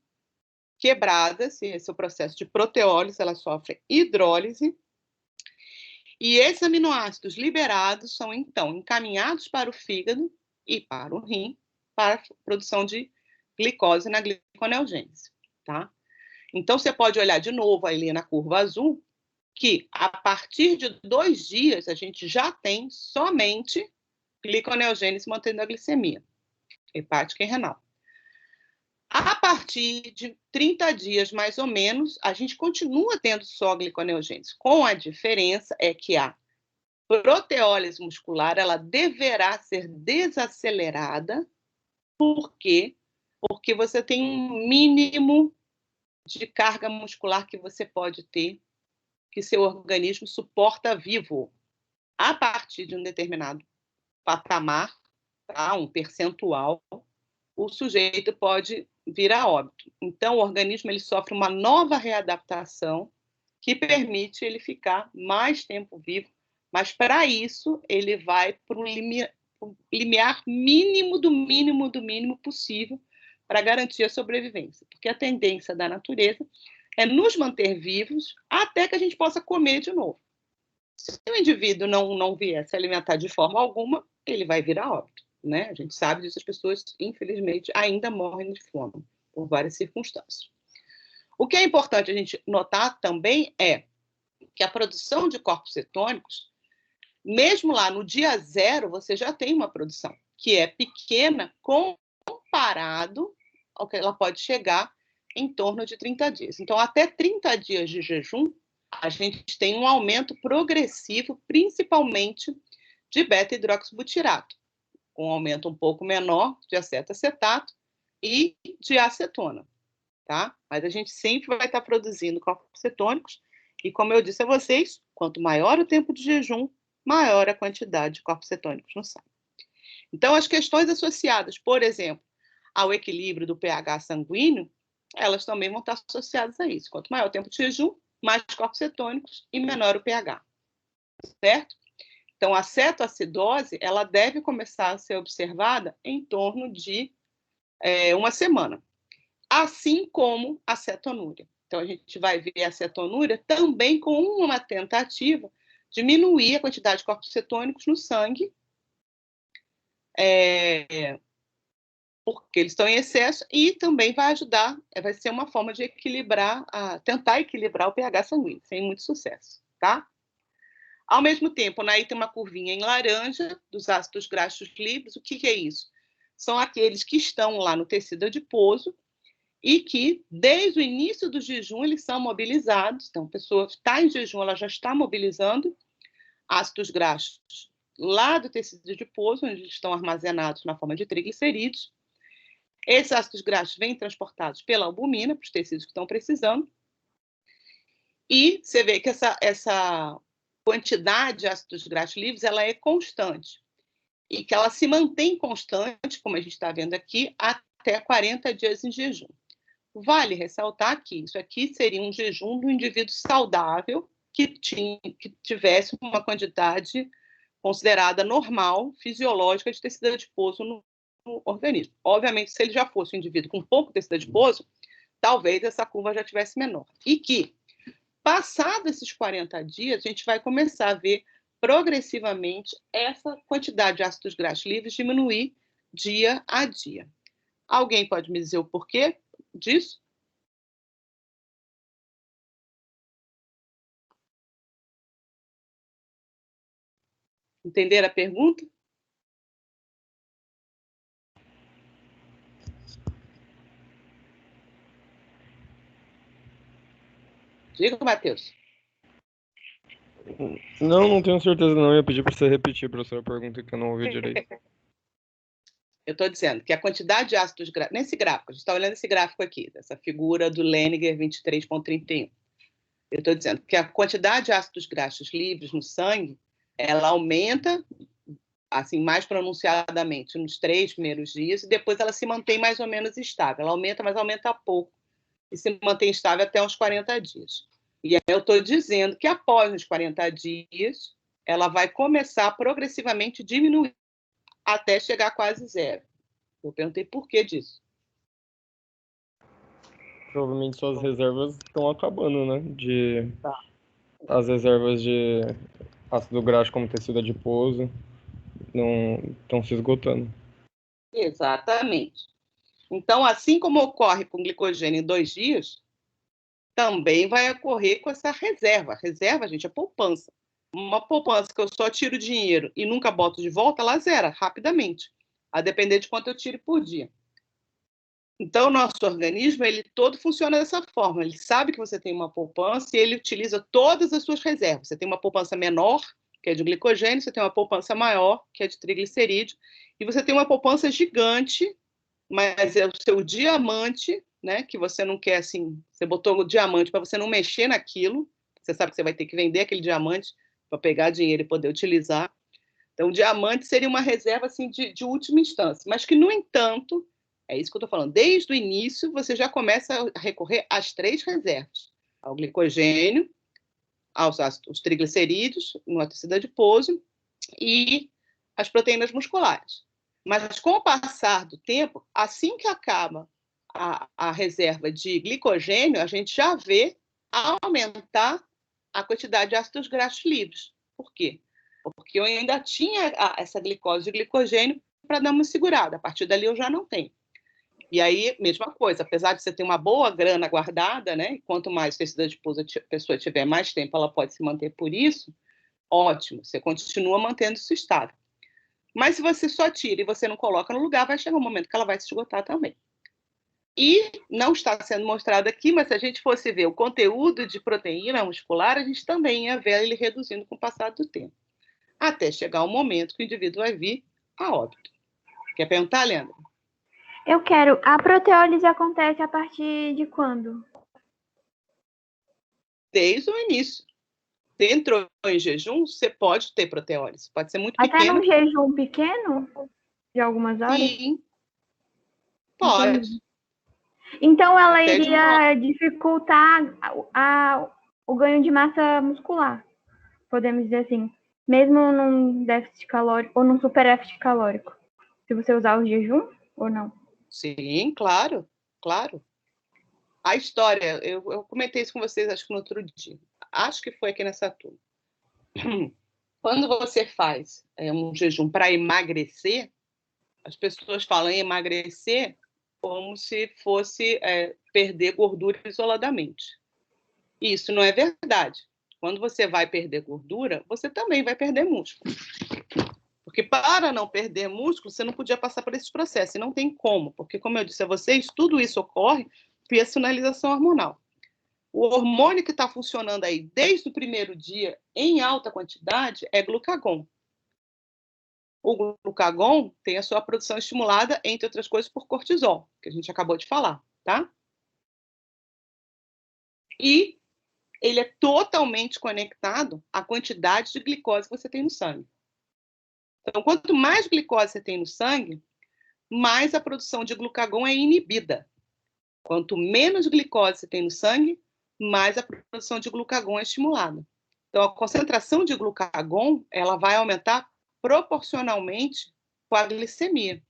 quebradas, e esse é o processo de proteólise, elas sofrem hidrólise, e esses aminoácidos liberados são, então, encaminhados para o fígado e para o rim, para a produção de glicose na gliconeogênese, tá? Então, você pode olhar de novo ali na curva azul, que a partir de 2 dias a gente já tem somente gliconeogênese mantendo a glicemia hepática e renal. A partir de 30 dias, mais ou menos, a gente continua tendo só gliconeogênese, com a diferença é que a proteólise muscular ela deverá ser desacelerada. Por quê? Porque você tem um mínimo de carga muscular que você pode ter, que seu organismo suporta vivo. A partir de um determinado patamar, tá? Um percentual, o sujeito pode vir a óbito. Então, o organismo ele sofre uma nova readaptação que permite ele ficar mais tempo vivo, mas para isso ele vai para o limiar mínimo do mínimo possível para garantir a sobrevivência, porque a tendência da natureza é nos manter vivos até que a gente possa comer de novo. Se o indivíduo não vier se alimentar de forma alguma, ele vai vir a óbito, né? A gente sabe disso, as pessoas, infelizmente, ainda morrem de fome, por várias circunstâncias. O que é importante a gente notar também é que a produção de corpos cetônicos, mesmo lá no dia 0, você já tem uma produção que é pequena comparado ao que ela pode chegar em torno de 30 dias. Então, até 30 dias de jejum, a gente tem um aumento progressivo, principalmente de beta-hidroxibutirato, com um aumento um pouco menor de acetato e de acetona, tá? Mas a gente sempre vai estar produzindo corpos cetônicos e, como eu disse a vocês, quanto maior o tempo de jejum, maior a quantidade de corpos cetônicos no sangue. Então, as questões associadas, por exemplo, ao equilíbrio do pH sanguíneo, elas também vão estar associadas a isso. Quanto maior o tempo de jejum, mais corpos cetônicos e menor o pH, certo? Então, a cetoacidose, ela deve começar a ser observada em torno de uma semana, assim como a cetonúria. Então, a gente vai ver a cetonúria também com uma tentativa de diminuir a quantidade de corpos cetônicos no sangue, porque eles estão em excesso, e também vai ajudar, vai ser uma forma de equilibrar, tentar equilibrar o pH sanguíneo, sem muito sucesso, tá? Ao mesmo tempo, aí tem uma curvinha em laranja dos ácidos graxos livres. O que é isso? São aqueles que estão lá no tecido adiposo e que, desde o início do jejum, eles são mobilizados. Então, a pessoa está em jejum, ela já está mobilizando ácidos graxos lá do tecido adiposo, onde eles estão armazenados na forma de triglicerídeos. Esses ácidos graxos vêm transportados pela albumina para os tecidos que estão precisando. E você vê que essa quantidade de ácidos graxos livres, ela é constante. E que ela se mantém constante, como a gente está vendo aqui, até 40 dias em jejum. Vale ressaltar que isso aqui seria um jejum do indivíduo saudável que tivesse uma quantidade considerada normal, fisiológica, de tecido adiposo no organismo. Obviamente, se ele já fosse um indivíduo com pouco tecido adiposo, talvez essa curva já tivesse menor. E que, passados esses 40 dias, a gente vai começar a ver progressivamente essa quantidade de ácidos graxos livres diminuir dia a dia. Alguém pode me dizer o porquê disso? Entenderam a pergunta? Diga, Matheus. Não tenho certeza não. Eu ia pedir para você repetir, professora, a pergunta que eu não ouvi direito. Eu estou dizendo que a quantidade de ácidos graxos... Nesse gráfico, a gente está olhando esse gráfico aqui, dessa figura do Lehninger 23.31. Eu estou dizendo que a quantidade de ácidos graxos livres no sangue, ela aumenta assim, mais pronunciadamente nos 3 primeiros dias, e depois ela se mantém mais ou menos estável. Ela aumenta, mas aumenta pouco, e se mantém estável até uns 40 dias. E aí eu estou dizendo que após os 40 dias, ela vai começar progressivamente a diminuir, até chegar a quase zero. Eu perguntei por que disso. Provavelmente suas reservas estão acabando, né? As reservas de ácido graxo como tecido adiposo não estão se esgotando. Exatamente. Então, assim como ocorre com glicogênio em 2 dias, também vai ocorrer com essa reserva. A reserva, gente, é poupança. Uma poupança que eu só tiro dinheiro e nunca boto de volta, ela zera rapidamente, a depender de quanto eu tire por dia. Então, o nosso organismo, ele todo funciona dessa forma. Ele sabe que você tem uma poupança e ele utiliza todas as suas reservas. Você tem uma poupança menor, que é de glicogênio, você tem uma poupança maior, que é de triglicerídeo, e você tem uma poupança gigante, mas é o seu diamante, né, que você não quer, assim, você botou o diamante para você não mexer naquilo, você sabe que você vai ter que vender aquele diamante para pegar dinheiro e poder utilizar. Então, o diamante seria uma reserva assim, de última instância, mas que, no entanto, é isso que eu estou falando, desde o início você já começa a recorrer às 3 reservas, ao glicogênio, aos triglicerídeos, no tecido adiposo, e as proteínas musculares. Mas, com o passar do tempo, assim que acaba a reserva de glicogênio, a gente já vê aumentar a quantidade de ácidos graxos livres. Por quê? Porque eu ainda tinha essa glicose de glicogênio para dar uma segurada. A partir dali eu já não tenho. E aí, mesma coisa, apesar de você ter uma boa grana guardada, né? Quanto mais tecido adiposo a pessoa tiver mais tempo, ela pode se manter por isso. ótimo, você continua mantendo isso estável. Mas se você só tira e você não coloca no lugar, vai chegar um momento que ela vai se esgotar também. E não está sendo mostrado aqui, mas se a gente fosse ver o conteúdo de proteína muscular, a gente também ia ver ele reduzindo com o passar do tempo, até chegar o momento que o indivíduo vai vir a óbito. Quer perguntar, Leandro? Eu quero. A proteólise acontece a partir de quando? Desde o início. Você entrou em jejum, você pode ter proteólise. Pode ser muito Até pequena. num jejum pequeno? De algumas horas? Sim. Pode. Entendi. Então, ela Até de iria dificultar o ganho de massa muscular, podemos dizer assim. Mesmo num déficit calórico ou num super calórico. Se você usar o jejum ou não? Sim, claro, claro. A história, eu comentei isso com vocês, acho que no outro dia. Acho que foi aqui nessa turma. Quando você faz um jejum para emagrecer, as pessoas falam em emagrecer como se fosse perder gordura isoladamente. Isso não é verdade. Quando você vai perder gordura, você também vai perder músculo. Porque para não perder músculo, você não podia passar por esse processo. E não tem como, porque, como eu disse a vocês, tudo isso ocorre via sinalização hormonal. O hormônio que está funcionando aí desde o primeiro dia, em alta quantidade, é glucagon. O glucagon tem a sua produção estimulada, entre outras coisas, por cortisol, que a gente acabou de falar, tá? E ele é totalmente conectado à quantidade de glicose que você tem no sangue. Então, quanto mais glicose você tem no sangue, mais a produção de glucagon é inibida. Quanto menos glicose você tem no sangue, mais a produção de glucagon é estimulada. Então, a concentração de glucagon ela vai aumentar proporcionalmente com a glicemia.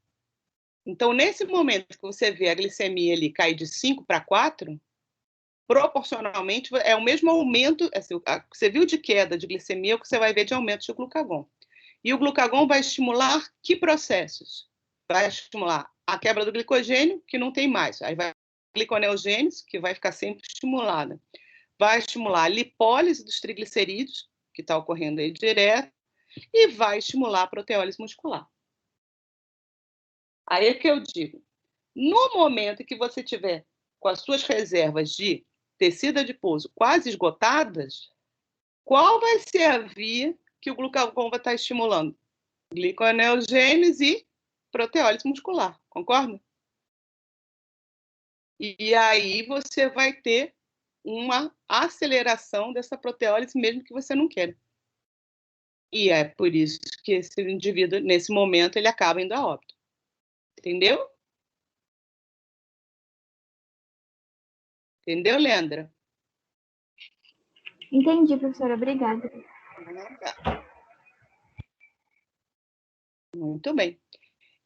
Então, nesse momento que você vê a glicemia ali cair de 5 para 4, proporcionalmente é o mesmo aumento, assim, você viu de queda de glicemia, o que você vai ver de aumento de glucagon. E o glucagon vai estimular que processos? Vai estimular a quebra do glicogênio, que não tem mais. Aí vai a gliconeogênese, que vai ficar sempre estimulada. Vai estimular a lipólise dos triglicerídeos, que está ocorrendo aí direto, e vai estimular a proteólise muscular. Aí é que eu digo, no momento em que você tiver com as suas reservas de tecido adiposo quase esgotadas, qual vai ser a via que o glucagon vai estar estimulando? Gliconeogênese e proteólise muscular, concorda? E aí você vai ter uma aceleração dessa proteólise, mesmo que você não queira. E é por isso que esse indivíduo, nesse momento, ele acaba indo a óbito. Entendeu? Entendeu, Leandra? Entendi, professora. Obrigada. Muito bem.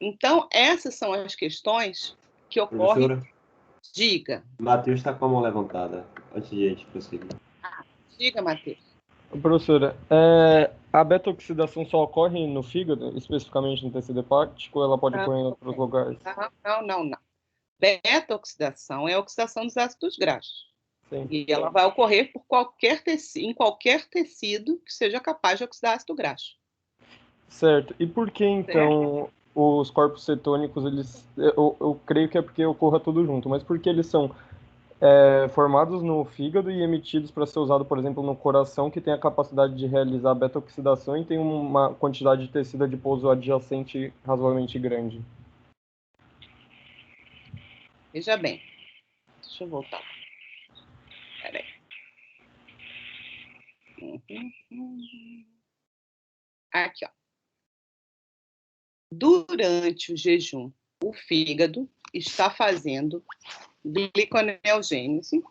Então, essas são as questões que ocorrem. Professora, Diga. Matheus está com a mão levantada, antes de a gente prosseguir. Diga, Matheus. Professora, a beta-oxidação só ocorre no fígado, especificamente no tecido hepático, ou ela pode ocorrer em outros lugares? Não. Beta-oxidação é a oxidação dos ácidos graxos. Sim. E ela vai ocorrer por em qualquer tecido que seja capaz de oxidar ácido graxo. Certo. E por que, então, os corpos cetônicos, eles... Eu creio que é porque ocorra tudo junto, mas por que eles são formados no fígado e emitidos para ser usado, por exemplo, no coração, que tem a capacidade de realizar beta-oxidação e tem uma quantidade de tecido adiposo adjacente razoavelmente grande? Veja bem. Deixa eu voltar. Peraí. Aqui, ó. Durante o jejum, o fígado está fazendo gliconeogênese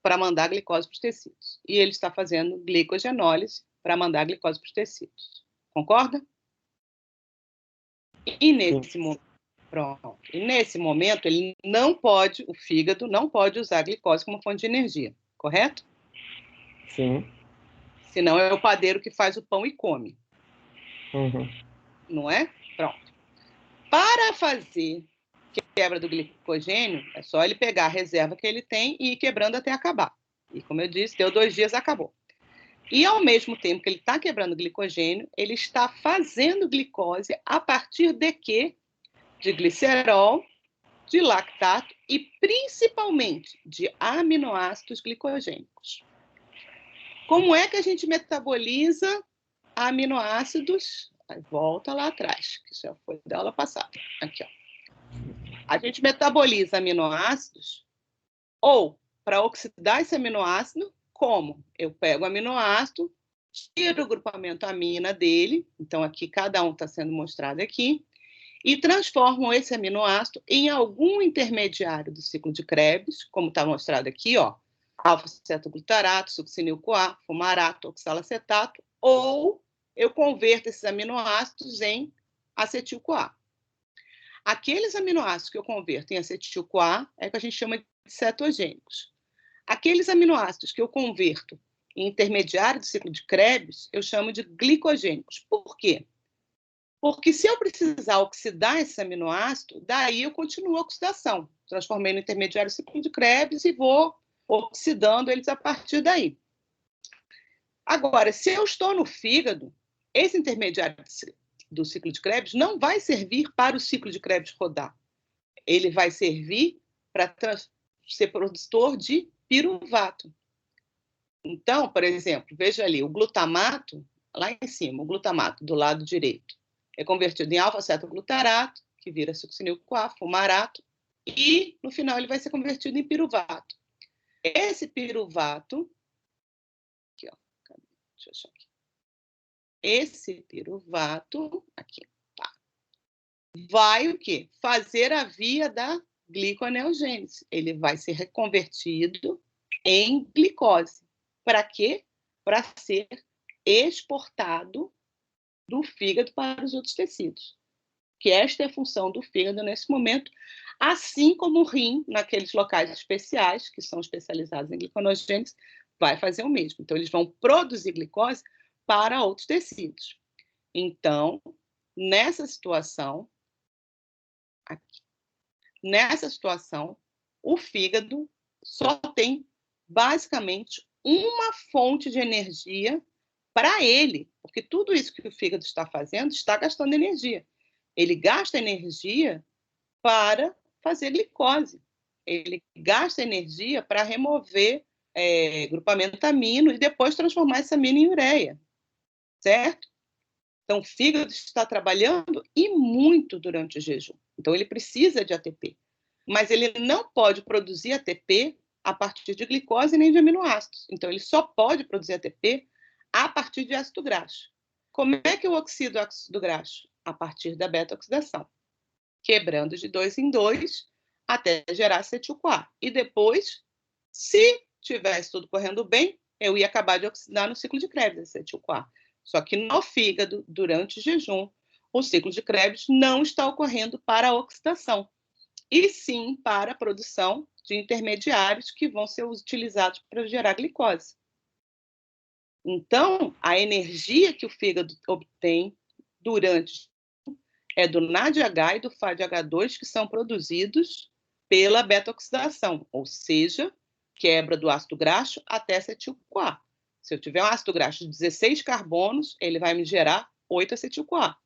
para mandar glicose para os tecidos. E ele está fazendo glicogenólise para mandar glicose para os tecidos. Concorda? E nesse momento, pronto. E nesse momento, ele não pode, o fígado não pode usar a glicose como fonte de energia, correto? Sim. Senão é o padeiro que faz o pão e come. Uhum. Não é? Pronto. Para fazer quebra do glicogênio, é só ele pegar a reserva que ele tem e ir quebrando até acabar. E como eu disse, deu 2 dias, acabou. E, ao mesmo tempo que ele está quebrando glicogênio, ele está fazendo glicose a partir de quê? De glicerol, de lactato e, principalmente, de aminoácidos glicogênicos. Como é que a gente metaboliza aminoácidos? Aí volta lá atrás, que já foi da aula passada. Aqui, ó. A gente metaboliza aminoácidos ou para oxidar esse aminoácido, como? Eu pego o aminoácido, tiro o grupamento amina dele, então aqui cada um está sendo mostrado aqui, e transformo esse aminoácido em algum intermediário do ciclo de Krebs, como está mostrado aqui, ó, alfa-cetoglutarato, succinil-CoA, fumarato, oxalacetato, ou eu converto esses aminoácidos em acetil-CoA. Aqueles aminoácidos que eu converto em acetil-CoA é que a gente chama de cetogênicos. Aqueles aminoácidos que eu converto em intermediário do ciclo de Krebs, eu chamo de glicogênicos. Por quê? Porque se eu precisar oxidar esse aminoácido, daí eu continuo a oxidação. Transformei no intermediário do ciclo de Krebs e vou oxidando eles a partir daí. Agora, se eu estou no fígado, esse intermediário do ciclo de Krebs não vai servir para o ciclo de Krebs rodar. Ele vai servir para ser produtor de piruvato. Então, por exemplo, veja ali, o glutamato, lá em cima, o glutamato do lado direito, é convertido em alfa-cetoglutarato, que vira succinil-CoA, fumarato, e no final ele vai ser convertido em piruvato. Esse piruvato, aqui, ó, deixa eu achar aqui. Esse piruvato, aqui, tá, vai o quê? Fazer a via da gliconeogênese. Ele vai ser reconvertido em glicose. Para quê? Para ser exportado do fígado para os outros tecidos. Que esta é a função do fígado nesse momento, assim como o rim, naqueles locais especiais, que são especializados em gliconeogênese, vai fazer o mesmo. Então, eles vão produzir glicose para outros tecidos. Então, nessa situação, o fígado só tem, basicamente, uma fonte de energia para ele, porque tudo isso que o fígado está fazendo está gastando energia. Ele gasta energia para fazer glicose. Ele gasta energia para remover grupamento amino e depois transformar esse amino em ureia. Certo? Então, o fígado está trabalhando e muito durante o jejum. Então, ele precisa de ATP. Mas ele não pode produzir ATP a partir de glicose nem de aminoácidos. Então, ele só pode produzir ATP a partir de ácido graxo. Como é que eu oxido o ácido graxo? A partir da beta-oxidação. Quebrando de 2 em 2 até gerar acetil-CoA. E depois, se tivesse tudo correndo bem, eu ia acabar de oxidar no ciclo de Krebs, acetil-CoA. Só que no fígado, durante o jejum, o ciclo de Krebs não está ocorrendo para a oxidação, e sim para a produção de intermediários que vão ser utilizados para gerar glicose. Então, a energia que o fígado obtém durante é do NADH e do FADH2, que são produzidos pela beta-oxidação, ou seja, quebra do ácido graxo até acetil-CoA. Se eu tiver um ácido graxo de 16 carbonos, ele vai me gerar 8 acetil-CoA.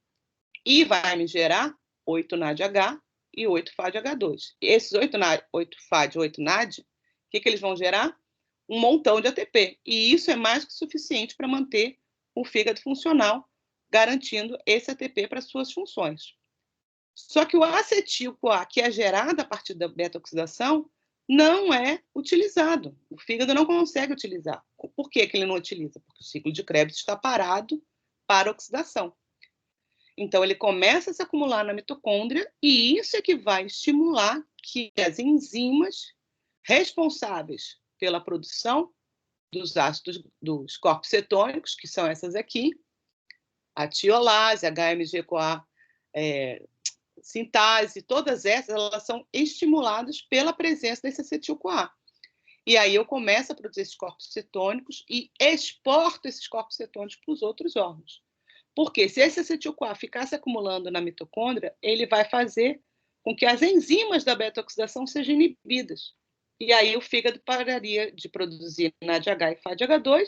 E vai me gerar 8 NADH e 8 FADH2. E esses 8 FAD e 8 NAD, o que eles vão gerar? Um montão de ATP. E isso é mais que suficiente para manter o fígado funcional, garantindo esse ATP para suas funções. Só que o acetil-CoA, que é gerado a partir da beta-oxidação, não é utilizado. O fígado não consegue utilizar. Por que ele não utiliza? Porque o ciclo de Krebs está parado para oxidação. Então, ele começa a se acumular na mitocôndria e isso é que vai estimular que as enzimas responsáveis pela produção dos ácidos, dos corpos cetônicos, que são essas aqui, a tiolase, a HMG-CoA, sintase, todas essas, elas são estimuladas pela presença desse acetil-CoA. E aí eu começo a produzir esses corpos cetônicos e exporto esses corpos cetônicos para os outros órgãos. Porque se esse acetil-CoA ficasse acumulando na mitocôndria, ele vai fazer com que as enzimas da beta-oxidação sejam inibidas. E aí o fígado pararia de produzir NADH e FADH2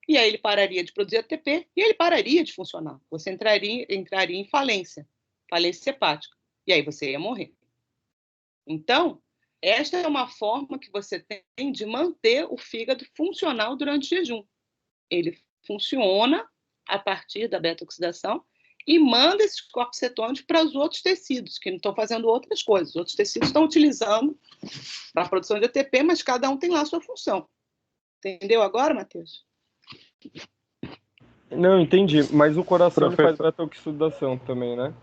e aí ele pararia de produzir ATP e ele pararia de funcionar. Você entraria em falência hepática, e aí você ia morrer. Então, esta é uma forma que você tem de manter o fígado funcional durante o jejum. Ele funciona a partir da beta-oxidação e manda esses corpos cetônicos para os outros tecidos, que não estão fazendo outras coisas. Os outros tecidos estão utilizando para a produção de ATP, mas cada um tem lá a sua função. Entendeu agora, Matheus? Não, entendi. Mas o coração ele faz beta-oxidação também, né?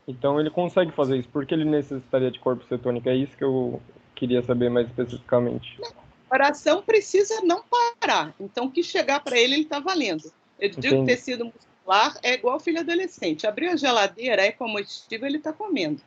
Então ele consegue fazer isso. Por que ele necessitaria de corpo cetônico? É isso que eu queria saber mais especificamente. O coração precisa não parar. Então, o que chegar para ele está valendo. Eu digo que tecido muscular é igual filho adolescente. Abriu a geladeira, é comestível, ele está comendo.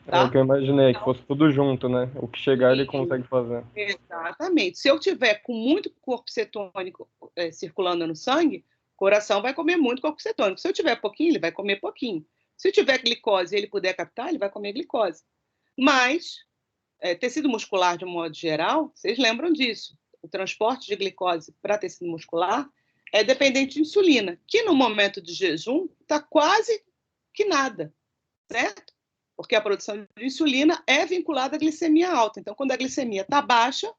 Tá? É o que eu imaginei, que fosse tudo junto, né? O que chegar ele consegue fazer. Exatamente. Se eu tiver com muito corpo cetônico circulando no sangue, o coração vai comer muito corpo cetônico. Se eu tiver pouquinho, ele vai comer pouquinho. Se tiver glicose e ele puder captar, ele vai comer glicose. Mas, tecido muscular, de um modo geral, vocês lembram disso. O transporte de glicose para tecido muscular é dependente de insulina, que no momento de jejum está quase que nada, certo? Porque a produção de insulina é vinculada à glicemia alta. Então, quando a glicemia está baixa,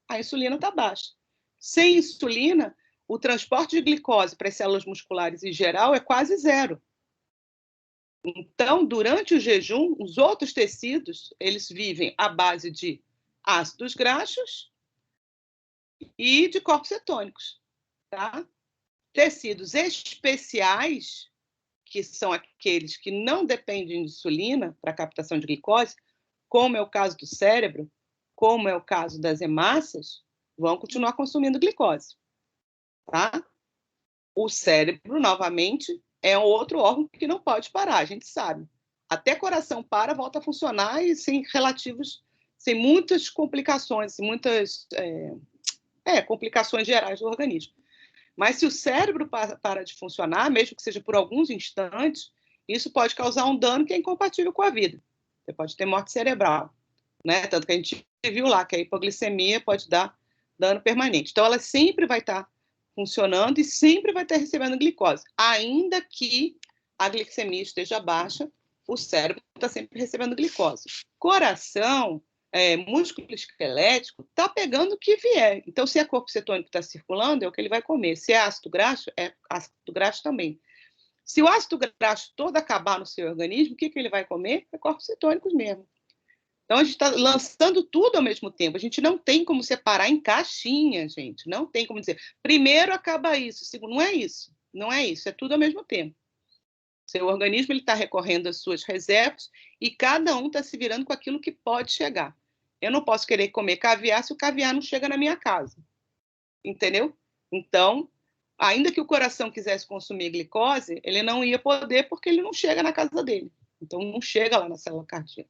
a insulina está baixa. Sem insulina, o transporte de glicose para as células musculares em geral é quase zero. Então, durante o jejum, os outros tecidos, eles vivem à base de ácidos graxos e de corpos cetônicos, tá? Tecidos especiais, que são aqueles que não dependem de insulina para a captação de glicose, como é o caso do cérebro, como é o caso das hemácias, vão continuar consumindo glicose, tá? O cérebro, novamente, é outro órgão que não pode parar, a gente sabe. Até coração para, volta a funcionar e sem muitas complicações, muitas complicações gerais do organismo. Mas se o cérebro para de funcionar, mesmo que seja por alguns instantes, isso pode causar um dano que é incompatível com a vida. Você pode ter morte cerebral, né? Tanto que a gente viu lá que a hipoglicemia pode dar dano permanente. Então, ela sempre vai estar funcionando e sempre vai estar recebendo glicose. Ainda que a glicemia esteja baixa, o cérebro está sempre recebendo glicose. Coração, músculo esquelético, está pegando o que vier. Então, se é corpo cetônico que está circulando, é o que ele vai comer. Se é ácido graxo, é ácido graxo também. Se o ácido graxo todo acabar no seu organismo, o que ele vai comer? É corpos cetônicos mesmo. Então, a gente está lançando tudo ao mesmo tempo. A gente não tem como separar em caixinha, gente. Não tem como dizer, primeiro acaba isso, segundo. Não é isso. Não é isso. É tudo ao mesmo tempo. Seu organismo está recorrendo às suas reservas e cada um está se virando com aquilo que pode chegar. Eu não posso querer comer caviar se o caviar não chega na minha casa. Entendeu? Então, ainda que o coração quisesse consumir glicose, ele não ia poder porque ele não chega na casa dele. Então, não chega lá na célula cardíaca.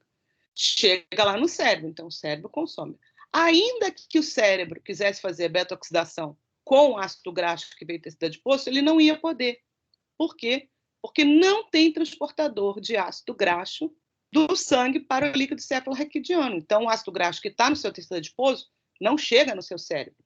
Chega lá no cérebro, então o cérebro consome. Ainda que o cérebro quisesse fazer beta-oxidação com ácido graxo que veio tecido adiposo, ele não ia poder. Por quê? Porque não tem transportador de ácido graxo do sangue para o líquido cefalorraquidiano. Então, o ácido graxo que está no seu tecido adiposo não chega no seu cérebro,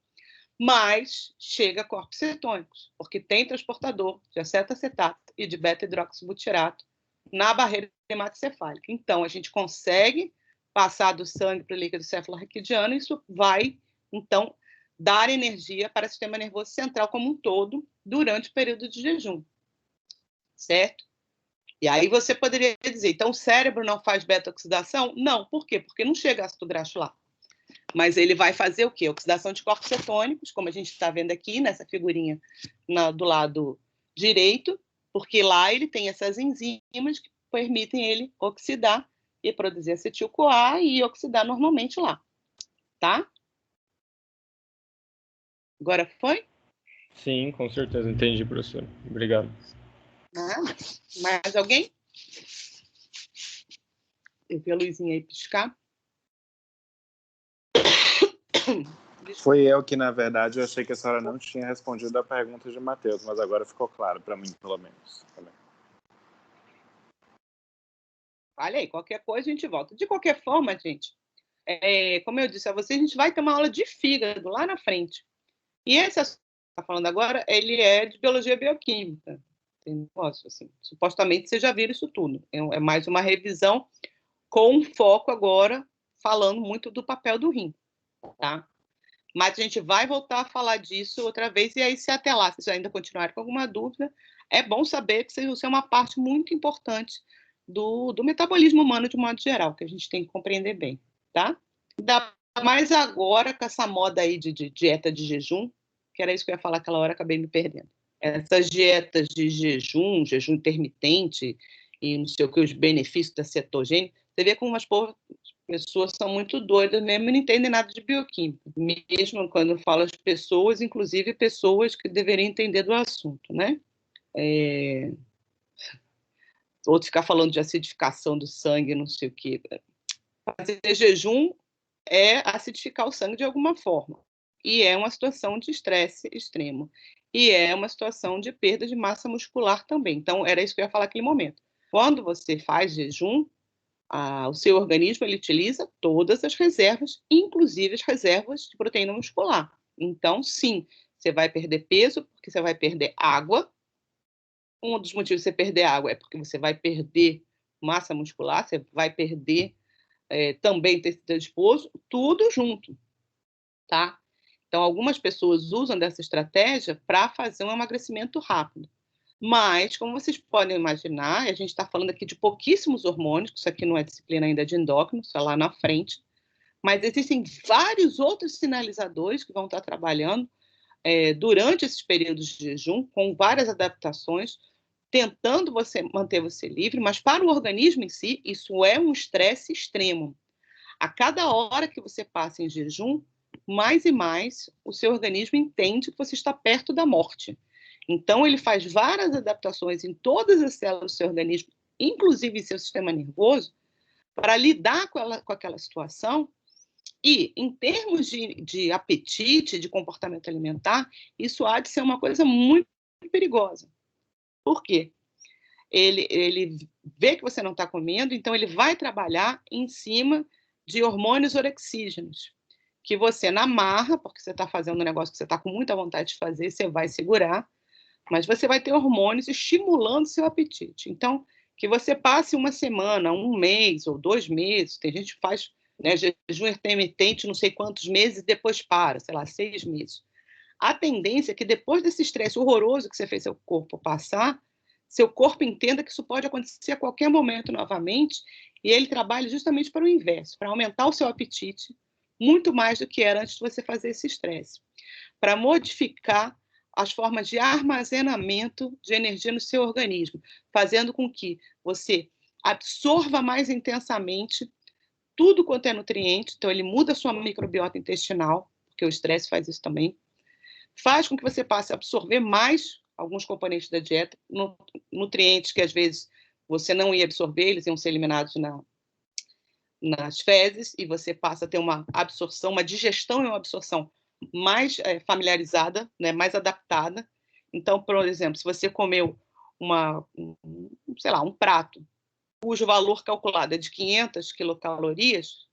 mas chega a corpos cetônicos, porque tem transportador de acetoacetato e de beta-hidroxibutirato na barreira hematocefálica. Então, a gente consegue passar do sangue para o líquido cefalorraquidiano e isso vai, então, dar energia para o sistema nervoso central como um todo durante o período de jejum. Certo? E aí você poderia dizer, então o cérebro não faz beta-oxidação? Não. Por quê? Porque não chega ácido graxo lá. Mas ele vai fazer o quê? Oxidação de corpos cetônicos, como a gente está vendo aqui nessa figurinha do lado direito, porque lá ele tem essas enzimas que permitem ele oxidar e produzir acetil-CoA e oxidar normalmente lá. Tá? Agora foi? Sim, com certeza. Entendi, professor. Obrigado. Mais alguém? Eu vi a luzinha aí piscar. Foi eu que, na verdade, eu achei que a senhora não tinha respondido a pergunta de Matheus, mas agora ficou claro para mim, pelo menos. Olha aí, qualquer coisa a gente volta. De qualquer forma, gente, como eu disse a vocês, a gente vai ter uma aula de fígado lá na frente. E esse está falando agora, ele é de biologia bioquímica. Tem negócio, assim. Supostamente vocês já viram isso tudo. É mais uma revisão com foco agora, falando muito do papel do rim, tá? Mas a gente vai voltar a falar disso outra vez, e aí, se até lá vocês ainda continuarem com alguma dúvida, é bom saber que isso é uma parte muito importante do metabolismo humano de modo geral, que a gente tem que compreender bem, tá? Ainda mais agora com essa moda aí de dieta de jejum, que era isso que eu ia falar aquela hora, acabei me perdendo. Essas dietas de jejum intermitente, e não sei o que, os benefícios da cetogênica, você vê como as pessoas são muito doidas mesmo e não entendem nada de bioquímica. Mesmo quando eu falo as pessoas, inclusive pessoas que deveriam entender do assunto, né? Outros ficar falando de acidificação do sangue, não sei o quê. Fazer jejum é acidificar o sangue de alguma forma. E é uma situação de estresse extremo. E é uma situação de perda de massa muscular também. Então, era isso que eu ia falar naquele momento. Quando você faz jejum, o seu organismo ele utiliza todas as reservas, inclusive as reservas de proteína muscular. Então, sim, você vai perder peso, porque você vai perder água. Um dos motivos de você perder água é porque você vai perder massa muscular, você vai perder também tecido adiposo, tudo junto, tá? Então, algumas pessoas usam dessa estratégia para fazer um emagrecimento rápido. Mas, como vocês podem imaginar, a gente está falando aqui de pouquíssimos hormônios, isso aqui não é disciplina ainda de endócrino, isso é lá na frente, mas existem vários outros sinalizadores que vão estar trabalhando durante esses períodos de jejum, com várias adaptações, tentando manter você livre, mas para o organismo em si, isso é um estresse extremo. A cada hora que você passa em jejum, mais e mais o seu organismo entende que você está perto da morte. Então, ele faz várias adaptações em todas as células do seu organismo, inclusive em seu sistema nervoso, para lidar com aquela situação. E, em termos de apetite, de comportamento alimentar, isso há de ser uma coisa muito perigosa. Por quê? Ele vê que você não está comendo, então ele vai trabalhar em cima de hormônios orexígenos, que você na marra, porque você está fazendo um negócio que você está com muita vontade de fazer, você vai segurar, mas você vai ter hormônios estimulando seu apetite. Então, que você passe uma semana, um mês ou 2 meses, tem gente que faz jejum intermitente não sei quantos meses e depois para, sei lá, 6 meses. A tendência é que depois desse estresse horroroso que você fez seu corpo passar, seu corpo entenda que isso pode acontecer a qualquer momento novamente, e ele trabalha justamente para o inverso, para aumentar o seu apetite, muito mais do que era antes de você fazer esse estresse, para modificar as formas de armazenamento de energia no seu organismo, fazendo com que você absorva mais intensamente tudo quanto é nutriente, então ele muda a sua microbiota intestinal, porque o estresse faz isso também, faz com que você passe a absorver mais alguns componentes da dieta, nutrientes que às vezes você não ia absorver, eles iam ser eliminados nas fezes, e você passa a ter uma absorção, uma digestão e uma absorção mais familiarizada, né, mais adaptada. Então, por exemplo, se você comeu um prato cujo valor calculado é de 500 quilocalorias,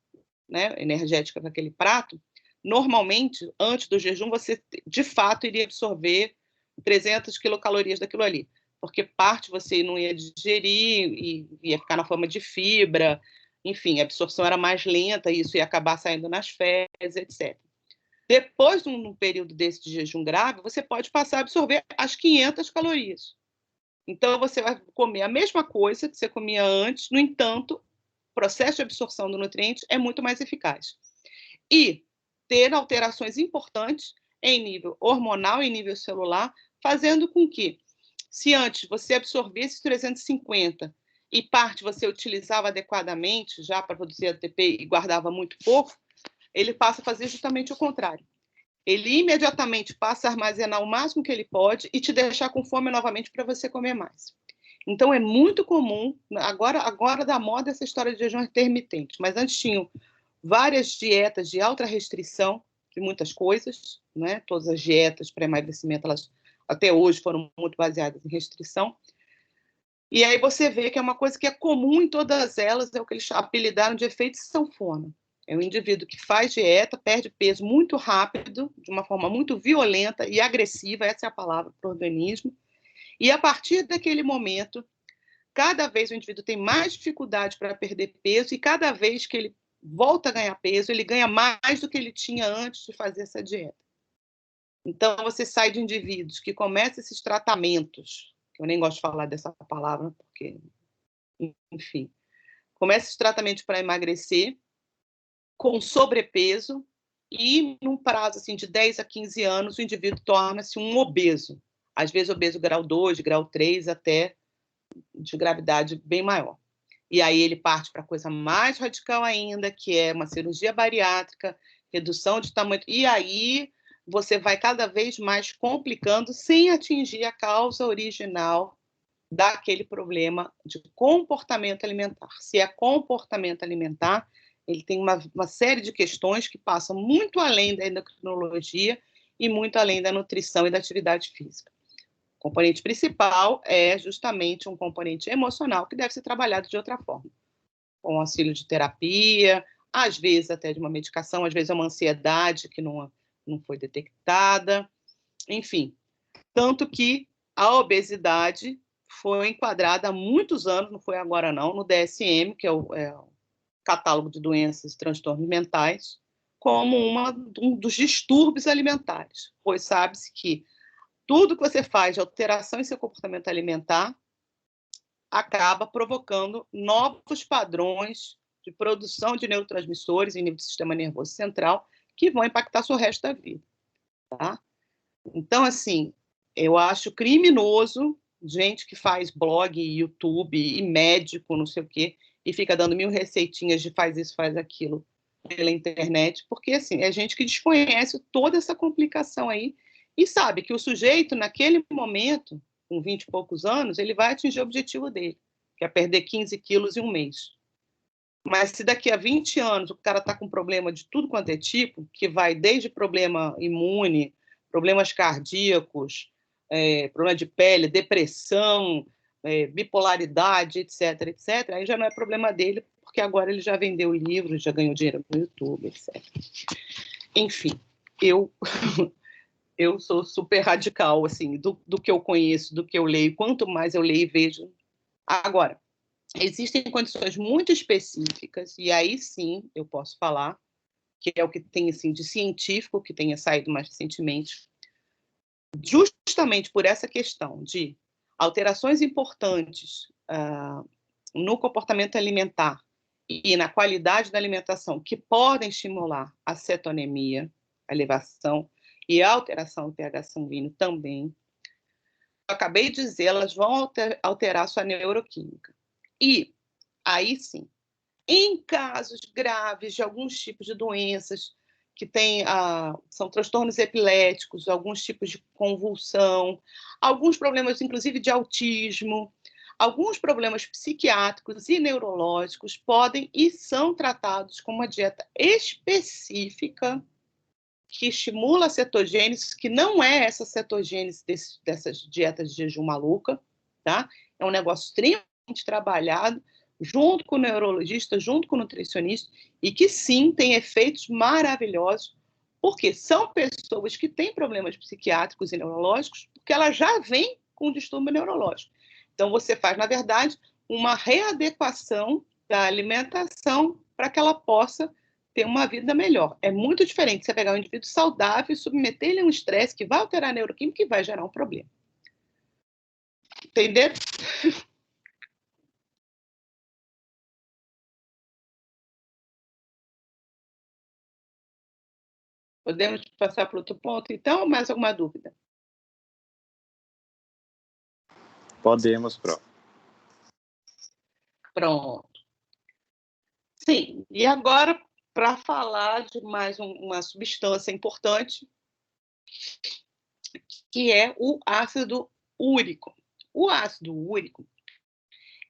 né, energética daquele prato, normalmente, antes do jejum, você, de fato, iria absorver 300 quilocalorias daquilo ali, porque parte você não ia digerir e ia ficar na forma de fibra, enfim, a absorção era mais lenta e isso ia acabar saindo nas fezes, etc. Depois de um período desse de jejum grave, você pode passar a absorver as 500 calorias. Então, você vai comer a mesma coisa que você comia antes, no entanto, o processo de absorção do nutriente é muito mais eficaz. E ter alterações importantes em nível hormonal e em nível celular, fazendo com que, se antes você absorvesse 350 e parte você utilizava adequadamente já para produzir ATP e guardava muito pouco, ele passa a fazer justamente o contrário. Ele imediatamente passa a armazenar o máximo que ele pode e te deixar com fome novamente para você comer mais. Então, é muito comum, agora da moda essa história de jejum intermitente, mas antes tinham várias dietas de alta restrição de muitas coisas, né? Todas as dietas para emagrecimento, elas até hoje foram muito baseadas em restrição. E aí você vê que é uma coisa que é comum em todas elas, é o que eles apelidaram de efeito sanfona. É um indivíduo que faz dieta, perde peso muito rápido, de uma forma muito violenta e agressiva, essa é a palavra para o organismo, e a partir daquele momento, cada vez o indivíduo tem mais dificuldade para perder peso e cada vez que ele volta a ganhar peso, ele ganha mais do que ele tinha antes de fazer essa dieta. Então, você sai de indivíduos que começam esses tratamentos, que eu nem gosto de falar dessa palavra, porque, enfim, começa esses tratamentos para emagrecer, com sobrepeso, e num prazo assim, de 10 a 15 anos, o indivíduo torna-se um obeso. Às vezes, obeso grau 2, grau 3, até de gravidade bem maior. E aí ele parte para a coisa mais radical ainda, que é uma cirurgia bariátrica, redução de tamanho. E aí você vai cada vez mais complicando sem atingir a causa original daquele problema de comportamento alimentar. Se é comportamento alimentar, ele tem uma série de questões que passam muito além da endocrinologia e muito além da nutrição e da atividade física. O componente principal é justamente um componente emocional que deve ser trabalhado de outra forma, com auxílio de terapia, às vezes até de uma medicação, às vezes é uma ansiedade que não foi detectada, enfim. Tanto que a obesidade foi enquadrada há muitos anos, não foi agora não, no DSM, que é o Catálogo de Doenças e Transtornos Mentais, como um dos distúrbios alimentares, pois sabe-se que tudo que você faz de alteração em seu comportamento alimentar acaba provocando novos padrões de produção de neurotransmissores em nível do sistema nervoso central que vão impactar seu resto da vida. Tá? Então, assim, eu acho criminoso gente que faz blog, YouTube e médico, não sei o quê, e fica dando 1000 receitinhas de faz isso, faz aquilo pela internet, porque, assim, é gente que desconhece toda essa complicação aí e sabe que o sujeito, naquele momento, com 20 e poucos anos, ele vai atingir o objetivo dele, que é perder 15 quilos em um mês. Mas se daqui a 20 anos o cara está com problema de tudo quanto é tipo, que vai desde problema imune, problemas cardíacos, problema de pele, depressão, bipolaridade, etc., etc., aí já não é problema dele, porque agora ele já vendeu livros, já ganhou dinheiro no YouTube, etc. Enfim, eu sou super radical, assim, do que eu conheço, do que eu leio. Quanto mais eu leio e vejo. Agora, existem condições muito específicas, e aí sim eu posso falar, que é o que tem assim, de científico, que tenha saído mais recentemente, justamente por essa questão de alterações importantes no comportamento alimentar e na qualidade da alimentação, que podem estimular a cetonemia, a elevação, e a alteração do pH sanguíneo também. Eu acabei de dizer, elas vão alterar a sua neuroquímica. E, aí sim, em casos graves de alguns tipos de doenças, que são transtornos epiléticos, alguns tipos de convulsão, alguns problemas, inclusive, de autismo, alguns problemas psiquiátricos e neurológicos podem e são tratados com uma dieta específica que estimula a cetogênese, que não é essa cetogênese dessas dietas de jejum maluca, tá? É um negócio extremamente trabalhado, junto com o neurologista, junto com o nutricionista, e que sim, tem efeitos maravilhosos, porque são pessoas que têm problemas psiquiátricos e neurológicos, porque ela já vem com um distúrbio neurológico. Então, você faz, na verdade, uma readequação da alimentação para que ela possa ter uma vida melhor. É muito diferente você pegar um indivíduo saudável e submeter ele a um estresse que vai alterar a neuroquímica e vai gerar um problema. Entendeu? Podemos passar para outro ponto, então, ou mais alguma dúvida? Podemos, Pro. Pronto. Sim, e agora, para falar de mais uma substância importante, que é o ácido úrico. O ácido úrico,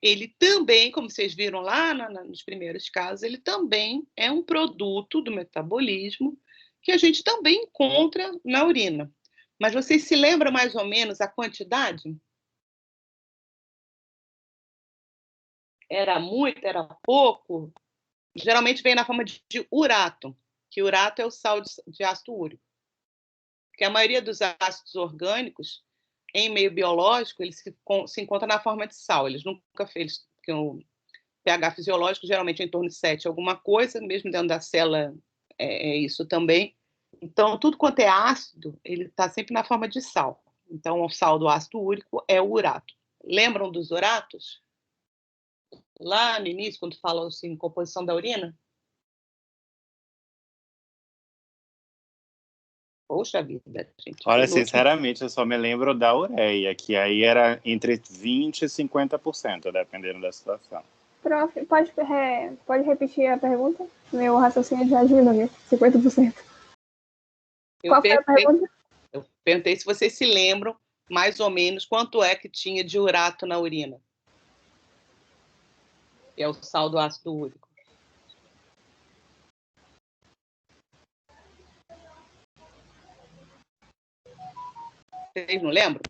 ele também, como vocês viram lá nos primeiros casos, ele também é um produto do metabolismo que a gente também encontra na urina. Mas vocês se lembram mais ou menos a quantidade? Era muito, era pouco? geralmente vem na forma de urato, que urato é o sal de ácido úrico. Porque a maioria dos ácidos orgânicos, em meio biológico, eles se encontram na forma de sal. Eles nunca fez, porque o pH fisiológico geralmente é em torno de 7 alguma coisa, mesmo dentro da célula é isso também. Então, tudo quanto é ácido, ele está sempre na forma de sal. Então, o sal do ácido úrico é o urato. Lembram dos uratos? Lá no início, quando falou assim, composição da urina? Poxa vida, gente. Olha, sinceramente, eu só me lembro da ureia, que aí era entre 20% e 50%, dependendo da situação. Prof, pode repetir a pergunta? Meu raciocínio já agindo, viu? 50%. Qual foi a pergunta? Eu perguntei se vocês se lembram, mais ou menos, quanto é que tinha de urato na urina. É o sal do ácido úrico. Vocês não lembram?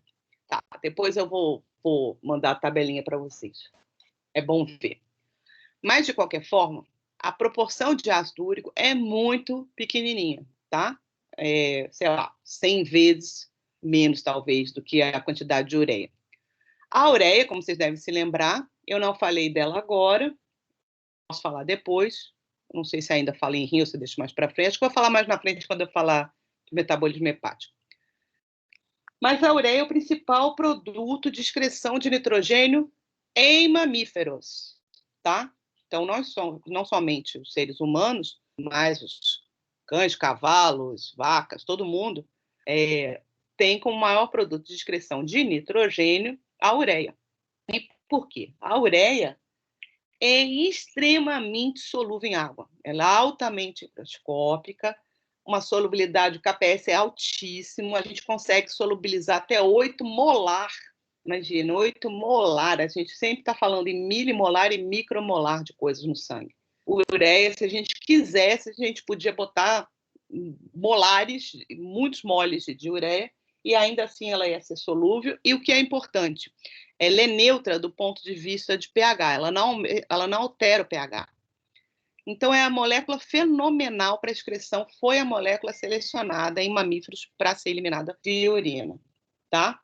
Tá, depois eu vou mandar a tabelinha para vocês. É bom ver. Mas, de qualquer forma, a proporção de ácido úrico é muito pequenininha, tá? Sei lá, 100 vezes menos, talvez, do que a quantidade de ureia. A ureia, como vocês devem se lembrar, eu não falei dela agora, posso falar depois, não sei se ainda falei em rim ou se deixo mais para frente, acho que vou falar mais na frente quando eu falar de metabolismo hepático. Mas a ureia é o principal produto de excreção de nitrogênio em mamíferos, tá? Então, nós somos, não somente os seres humanos, mas os cães, cavalos, vacas, todo mundo tem como maior produto de excreção de nitrogênio a ureia. E por quê? A ureia é extremamente solúvel em água. Ela é altamente higroscópica, uma solubilidade, o KPS é altíssimo, a gente consegue solubilizar até 8 molar. Imagina, 8 molar. A gente sempre está falando em milimolar e micromolar de coisas no sangue. O ureia, se a gente quisesse, a gente podia botar molares, muitos moles de ureia, e ainda assim ela ia ser solúvel. E o que é importante, ela é neutra do ponto de vista de pH, ela não altera o pH. Então, é a molécula fenomenal para a excreção, foi a molécula selecionada em mamíferos para ser eliminada via urina, tá?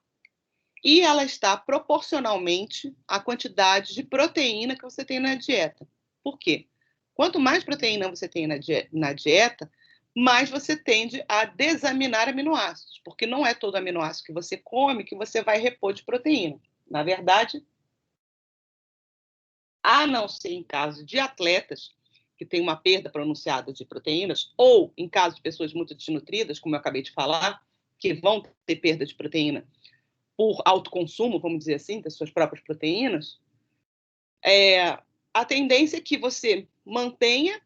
E ela está proporcionalmente à quantidade de proteína que você tem na dieta. Por quê? Quanto mais proteína você tem na dieta, mais você tende a desaminar aminoácidos, porque não é todo aminoácido que você come que você vai repor de proteína. Na verdade, a não ser em caso de atletas que tem uma perda pronunciada de proteínas, ou em caso de pessoas muito desnutridas, como eu acabei de falar, que vão ter perda de proteína por autoconsumo, vamos dizer assim, das suas próprias proteínas, a tendência é que você mantenha,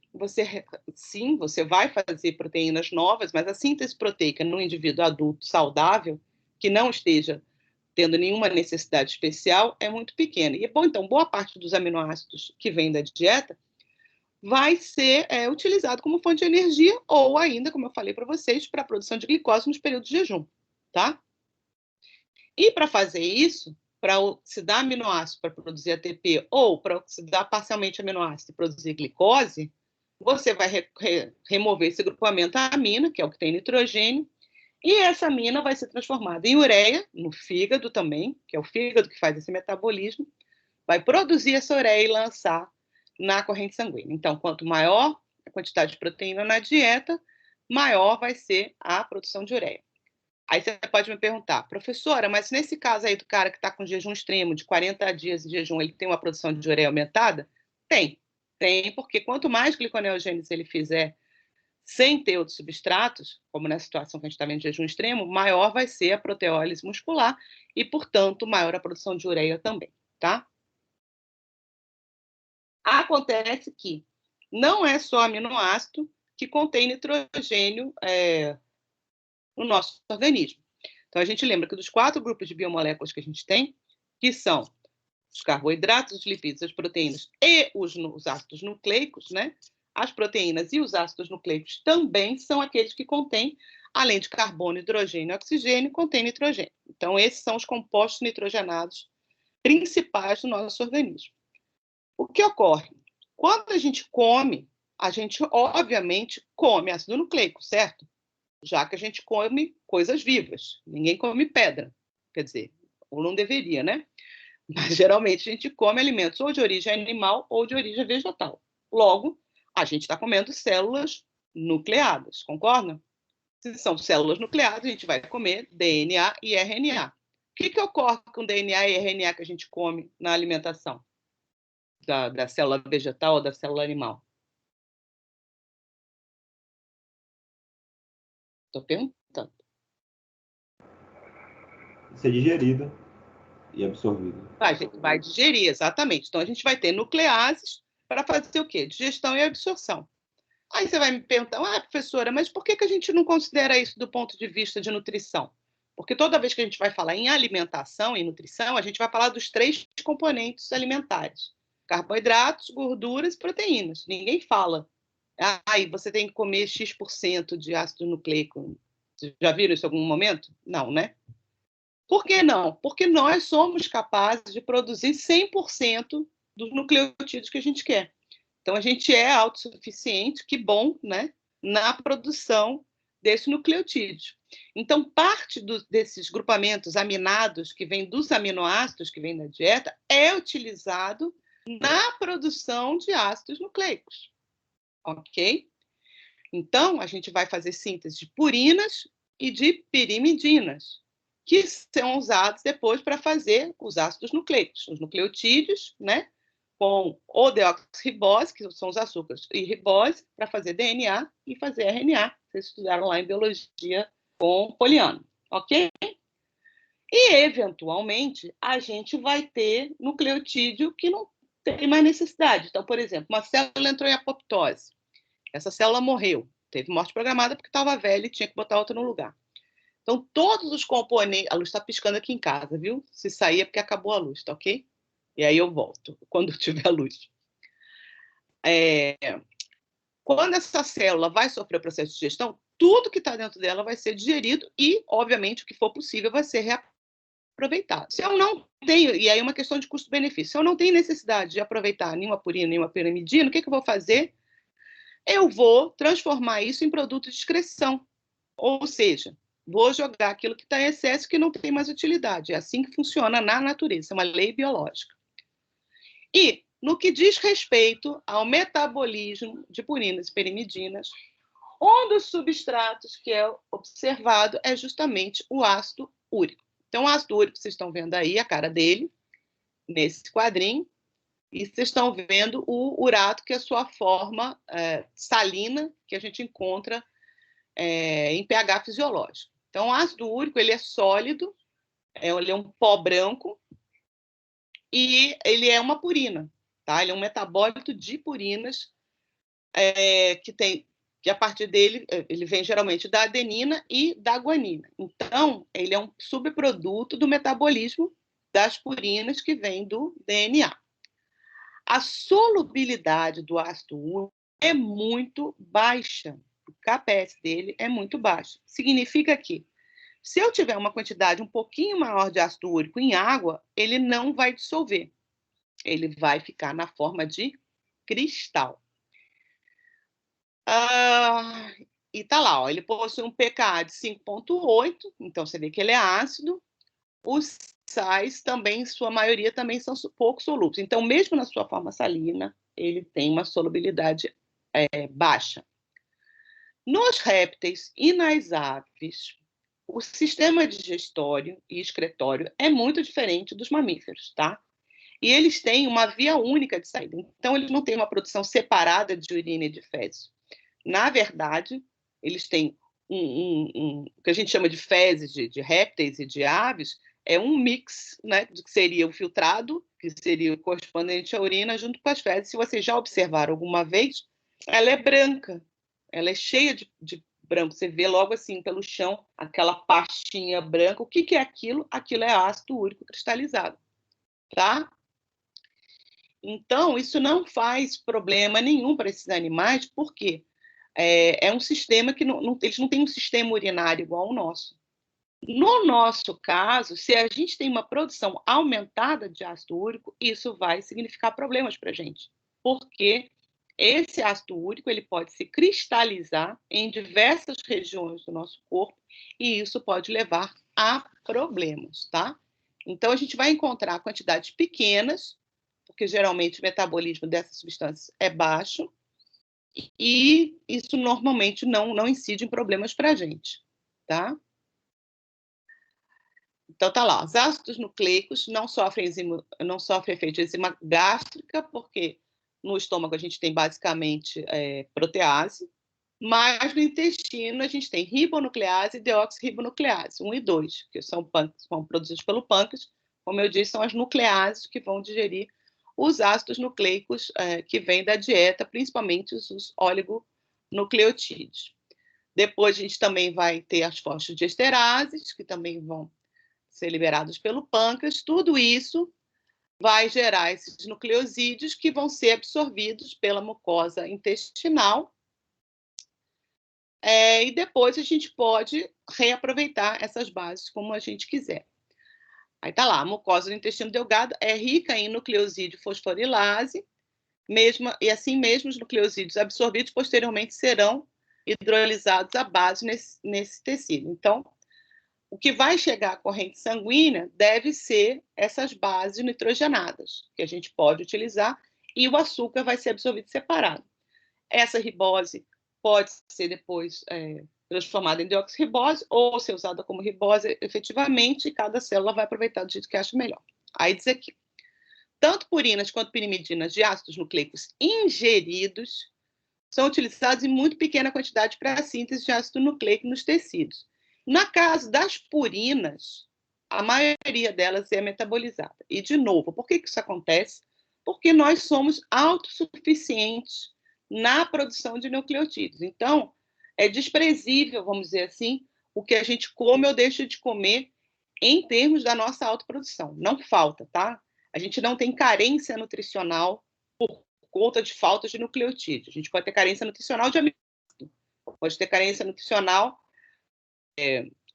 sim, você vai fazer proteínas novas, mas a síntese proteica no indivíduo adulto saudável, que não esteja tendo nenhuma necessidade especial, é muito pequena. E, bom, então, boa parte dos aminoácidos que vêm da dieta vai ser utilizado como fonte de energia ou ainda, como eu falei para vocês, para a produção de glicose nos períodos de jejum, tá? E para fazer isso, para oxidar aminoácido para produzir ATP ou para oxidar parcialmente aminoácido e produzir glicose, você vai remover esse grupamento à amina, que é o que tem nitrogênio, e essa amina vai ser transformada em ureia, no fígado também, que é o fígado que faz esse metabolismo, vai produzir essa ureia e lançar na corrente sanguínea. Então, quanto maior a quantidade de proteína na dieta, maior vai ser a produção de ureia. Aí você pode me perguntar, professora, mas nesse caso aí do cara que está com jejum extremo, de 40 dias de jejum, ele tem uma produção de ureia aumentada? Tem, porque quanto mais gliconeogênese ele fizer sem ter outros substratos, como nessa situação que a gente está vendo de jejum extremo, maior vai ser a proteólise muscular e, portanto, maior a produção de ureia também, tá? Acontece que não é só aminoácido que contém nitrogênio no nosso organismo. Então, a gente lembra que dos 4 grupos de biomoléculas que a gente tem, que são os carboidratos, os lipídios, as proteínas e os ácidos nucleicos, né? As proteínas e os ácidos nucleicos também são aqueles que contêm, além de carbono, hidrogênio e oxigênio, contém nitrogênio. Então, esses são os compostos nitrogenados principais do nosso organismo. O que ocorre? Quando a gente come, a gente, obviamente, come ácido nucleico, certo? Já que a gente come coisas vivas. Ninguém come pedra. Quer dizer, ou não deveria, né? Mas, geralmente, a gente come alimentos ou de origem animal ou de origem vegetal. Logo, a gente está comendo células nucleadas, concorda? Se são células nucleadas, a gente vai comer DNA e RNA. O que ocorre com DNA e RNA que a gente come na alimentação? Da célula vegetal ou da célula animal? Estou perguntando. Ser digerido e absorvido. A gente vai digerir, exatamente. Então, a gente vai ter nucleases para fazer o quê? Digestão e absorção. Aí você vai me perguntar, professora, mas por que a gente não considera isso do ponto de vista de nutrição? Porque toda vez que a gente vai falar em alimentação e nutrição, a gente vai falar dos 3 componentes alimentares: carboidratos, gorduras e proteínas. Ninguém fala, você tem que comer X% de ácido nucleico. Vocês já viram isso em algum momento? Não, né? Por que não? Porque nós somos capazes de produzir 100% dos nucleotídeos que a gente quer. Então, a gente é autossuficiente, que bom, né, na produção desse nucleotídeo. Então, parte desses grupamentos aminados que vêm dos aminoácidos que vêm da dieta é utilizado na produção de ácidos nucleicos. Ok? Então, a gente vai fazer síntese de purinas e de pirimidinas, que são usados depois para fazer os ácidos nucleicos, os nucleotídeos, né? Com o deoxirribose, que são os açúcares, e ribose, para fazer DNA e fazer RNA. Vocês estudaram lá em biologia com Poliano, ok? E, eventualmente, a gente vai ter nucleotídeo que não tem mais necessidade. Então, por exemplo, uma célula entrou em apoptose. Essa célula morreu. Teve morte programada porque estava velha e tinha que botar outra no lugar. Então, todos os componentes... A luz está piscando aqui em casa, viu? Se sair é porque acabou a luz, tá ok? E aí eu volto, quando tiver luz. Quando essa célula vai sofrer o processo de digestão, tudo que está dentro dela vai ser digerido e, obviamente, o que for possível vai ser reaproveitado. Se eu não tenho, e aí é uma questão de custo-benefício, se eu não tenho necessidade de aproveitar nenhuma purina, nenhuma pirimidina, o que eu vou fazer? Eu vou transformar isso em produto de excreção. Ou seja, vou jogar aquilo que está em excesso que não tem mais utilidade. É assim que funciona na natureza, é uma lei biológica. E, no que diz respeito ao metabolismo de purinas e pirimidinas, um dos substratos que é observado é justamente o ácido úrico. Então, o ácido úrico, vocês estão vendo aí a cara dele, nesse quadrinho, e vocês estão vendo o urato, que é a sua forma salina, que a gente encontra em pH fisiológico. Então, o ácido úrico ele é sólido, ele é um pó branco, e ele é uma purina, tá? Ele é um metabólito de purinas que a partir dele, ele vem geralmente da adenina e da guanina. Então, ele é um subproduto do metabolismo das purinas que vem do DNA. A solubilidade do ácido úrico é muito baixa. O KPS dele é muito baixo. Significa que, se eu tiver uma quantidade um pouquinho maior de ácido úrico em água, ele não vai dissolver. Ele vai ficar na forma de cristal. E tá lá, ele possui um pKa de 5,8, então você vê que ele é ácido. Os sais também, em sua maioria, também são pouco solúveis. Então, mesmo na sua forma salina, ele tem uma solubilidade baixa. Nos répteis e nas aves, o sistema digestório e excretório é muito diferente dos mamíferos, tá? E eles têm uma via única de saída. Então, eles não têm uma produção separada de urina e de fezes. Na verdade, eles têm o que a gente chama de fezes de répteis e de aves, é um mix, né, do que seria o filtrado, que seria o correspondente à urina, junto com as fezes. Se vocês já observaram alguma vez, ela é branca, ela é cheia de branco. Você vê logo assim, pelo chão, aquela pastinha branca. O que é aquilo? Aquilo é ácido úrico cristalizado, tá? Então, isso não faz problema nenhum para esses animais, porque é um sistema que eles não têm um sistema urinário igual ao nosso. No nosso caso, se a gente tem uma produção aumentada de ácido úrico, isso vai significar problemas para a gente. porque esse ácido úrico ele pode se cristalizar em diversas regiões do nosso corpo e isso pode levar a problemas, tá? Então, a gente vai encontrar quantidades pequenas, porque geralmente o metabolismo dessas substâncias é baixo, e isso normalmente não incide em problemas para a gente, tá? Então, tá lá, os ácidos nucleicos não sofrem efeito de enzima gástrica, porque no estômago a gente tem basicamente protease, mas no intestino a gente tem ribonuclease e deoxirribonuclease, 1 e 2, que são produzidos pelo pâncreas. Como eu disse, são as nucleases que vão digerir os ácidos nucleicos que vêm da dieta, principalmente os oligonucleotídeos. Depois a gente também vai ter as fosfodiesterases, que também vão ser liberados pelo pâncreas. Tudo isso vai gerar esses nucleosídeos que vão ser absorvidos pela mucosa intestinal. E depois a gente pode reaproveitar essas bases como a gente quiser. Aí tá lá, a mucosa do intestino delgado é rica em nucleosídeo fosforilase, e assim mesmo os nucleosídeos absorvidos posteriormente serão hidrolisados à base nesse tecido. Então, o que vai chegar à corrente sanguínea deve ser essas bases nitrogenadas, que a gente pode utilizar, e o açúcar vai ser absorvido separado. Essa ribose pode ser depois transformada em deoxirribose ou ser usada como ribose efetivamente, e cada célula vai aproveitar do jeito que acha melhor. Aí diz aqui, tanto purinas quanto pirimidinas de ácidos nucleicos ingeridos são utilizados em muito pequena quantidade para a síntese de ácido nucleico nos tecidos. No caso das purinas, a maioria delas é metabolizada. E, de novo, por que isso acontece? Porque nós somos autossuficientes na produção de nucleotídeos. Então, é desprezível, vamos dizer assim, o que a gente come ou deixa de comer em termos da nossa autoprodução. Não falta, tá? A gente não tem carência nutricional por conta de falta de nucleotídeos. A gente pode ter carência nutricional de aminoácido, pode ter carência nutricional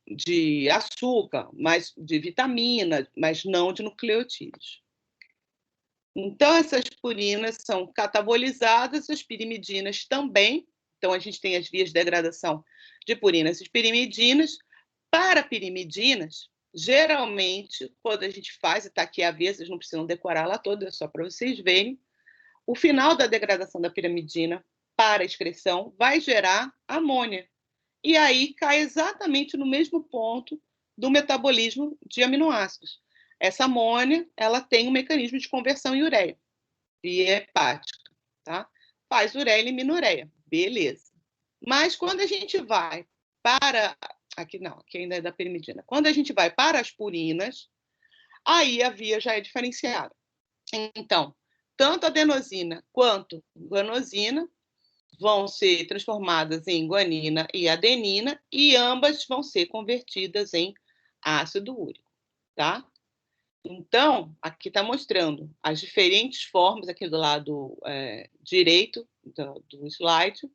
de açúcar, mas de vitamina, mas não de nucleotídeos. Então, essas purinas são catabolizadas, as pirimidinas também. Então, a gente tem as vias de degradação de purinas e pirimidinas. Para pirimidinas, geralmente, quando a gente faz, e está aqui a vez, vocês não precisam decorar lá toda, é só para vocês verem, o final da degradação da pirimidina para a excreção vai gerar amônia. E aí cai exatamente no mesmo ponto do metabolismo de aminoácidos. Essa amônia, ela tem um mecanismo de conversão em ureia, via hepática, tá? Faz ureia, elimina ureia, beleza. Mas quando a gente vai para... Aqui não, aqui ainda é da pirimidina. Quando a gente vai para as purinas, aí a via já é diferenciada. Então, tanto adenosina quanto guanosina vão ser transformadas em guanina e adenina, e ambas vão ser convertidas em ácido úrico, tá? Então, aqui está mostrando as diferentes formas, aqui do lado direito do slide,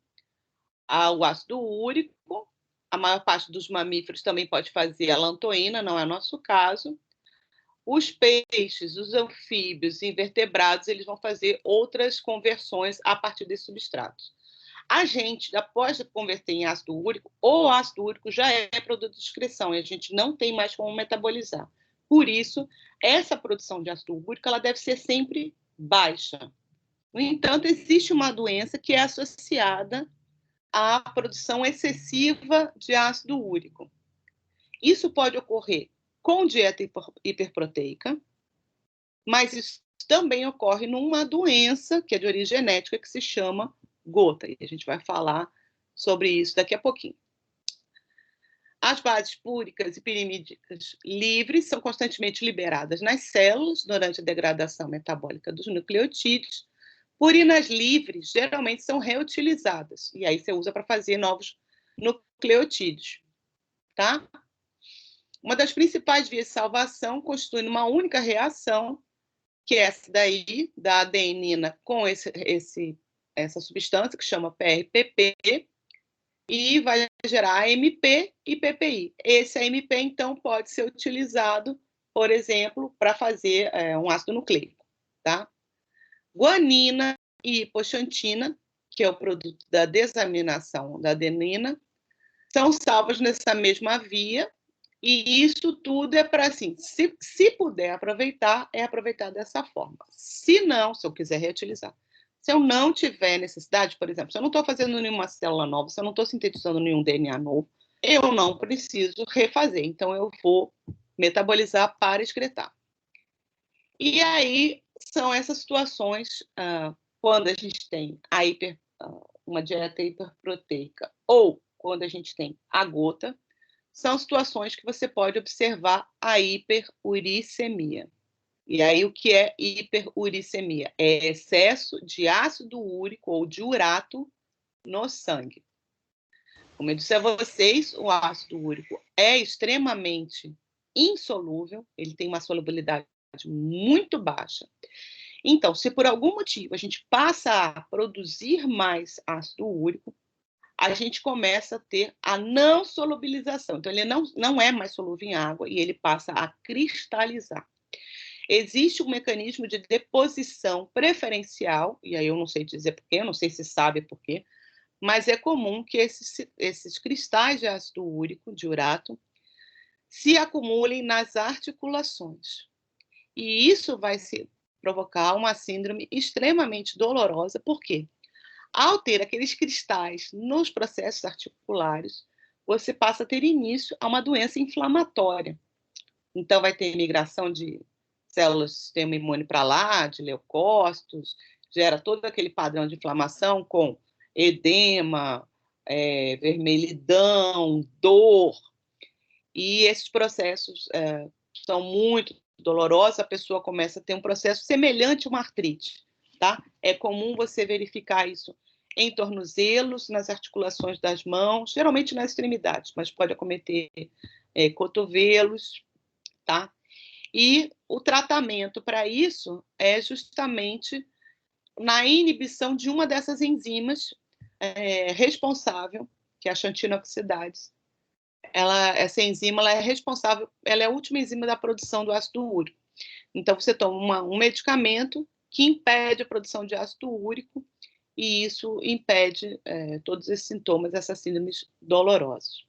o ácido úrico. A maior parte dos mamíferos também pode fazer a lantoína, não é nosso caso. Os peixes, os anfíbios e invertebrados, eles vão fazer outras conversões a partir desses substratos. A gente, após converter em ácido úrico, o ácido úrico já é produto de excreção e a gente não tem mais como metabolizar. Por isso, essa produção de ácido úrico ela deve ser sempre baixa. No entanto, existe uma doença que é associada à produção excessiva de ácido úrico. Isso pode ocorrer com dieta hiperproteica, mas isso também ocorre numa doença que é de origem genética que se chama gota, e a gente vai falar sobre isso daqui a pouquinho. As bases púricas e pirimídicas livres são constantemente liberadas nas células durante a degradação metabólica dos nucleotídeos. Purinas livres geralmente são reutilizadas, e aí você usa para fazer novos nucleotídeos, tá? Uma das principais vias de salvação constitui uma única reação, que é essa daí, da adenina com essa substância, que chama PRPP, e vai gerar AMP e PPI. Esse AMP, então, pode ser utilizado, por exemplo, para fazer um ácido nucleico, tá? Guanina e hipoxantina, que é o produto da desaminação da adenina, são salvos nessa mesma via, e isso tudo é para, assim, se puder aproveitar, é aproveitar dessa forma. Se não, se eu quiser reutilizar. Se eu não tiver necessidade, por exemplo, se eu não estou fazendo nenhuma célula nova, se eu não estou sintetizando nenhum DNA novo, eu não preciso refazer. Então, eu vou metabolizar para excretar. E aí, são essas situações, quando a gente tem uma dieta hiperproteica ou quando a gente tem a gota, são situações que você pode observar a hiperuricemia. E aí, o que é hiperuricemia? É excesso de ácido úrico ou de urato no sangue. Como eu disse a vocês, o ácido úrico é extremamente insolúvel, ele tem uma solubilidade muito baixa. Então, se por algum motivo a gente passa a produzir mais ácido úrico, a gente começa a ter a não solubilização. Então, ele não é mais solúvel em água e ele passa a cristalizar. Existe um mecanismo de deposição preferencial, e aí eu não sei dizer porquê, eu não sei se sabe porquê, mas é comum que esses cristais de ácido úrico, de urato, se acumulem nas articulações. E isso vai provocar uma síndrome extremamente dolorosa, por quê? Ao ter aqueles cristais nos processos articulares, você passa a ter início a uma doença inflamatória. Então, vai ter migração de células do sistema imune para lá, de leucócitos, gera todo aquele padrão de inflamação com edema, vermelhidão, dor. E esses processos são muito dolorosos, a pessoa começa a ter um processo semelhante a uma artrite. Tá? É comum você verificar isso em tornozelos, nas articulações das mãos, geralmente nas extremidades, mas pode acometer cotovelos, tá? E o tratamento para isso é justamente na inibição de uma dessas enzimas responsável, que é a xantina oxidase. Essa enzima ela é responsável, ela é a última enzima da produção do ácido úrico. Então, você toma um medicamento que impede a produção de ácido úrico e isso impede todos esses sintomas, essas síndromes dolorosas.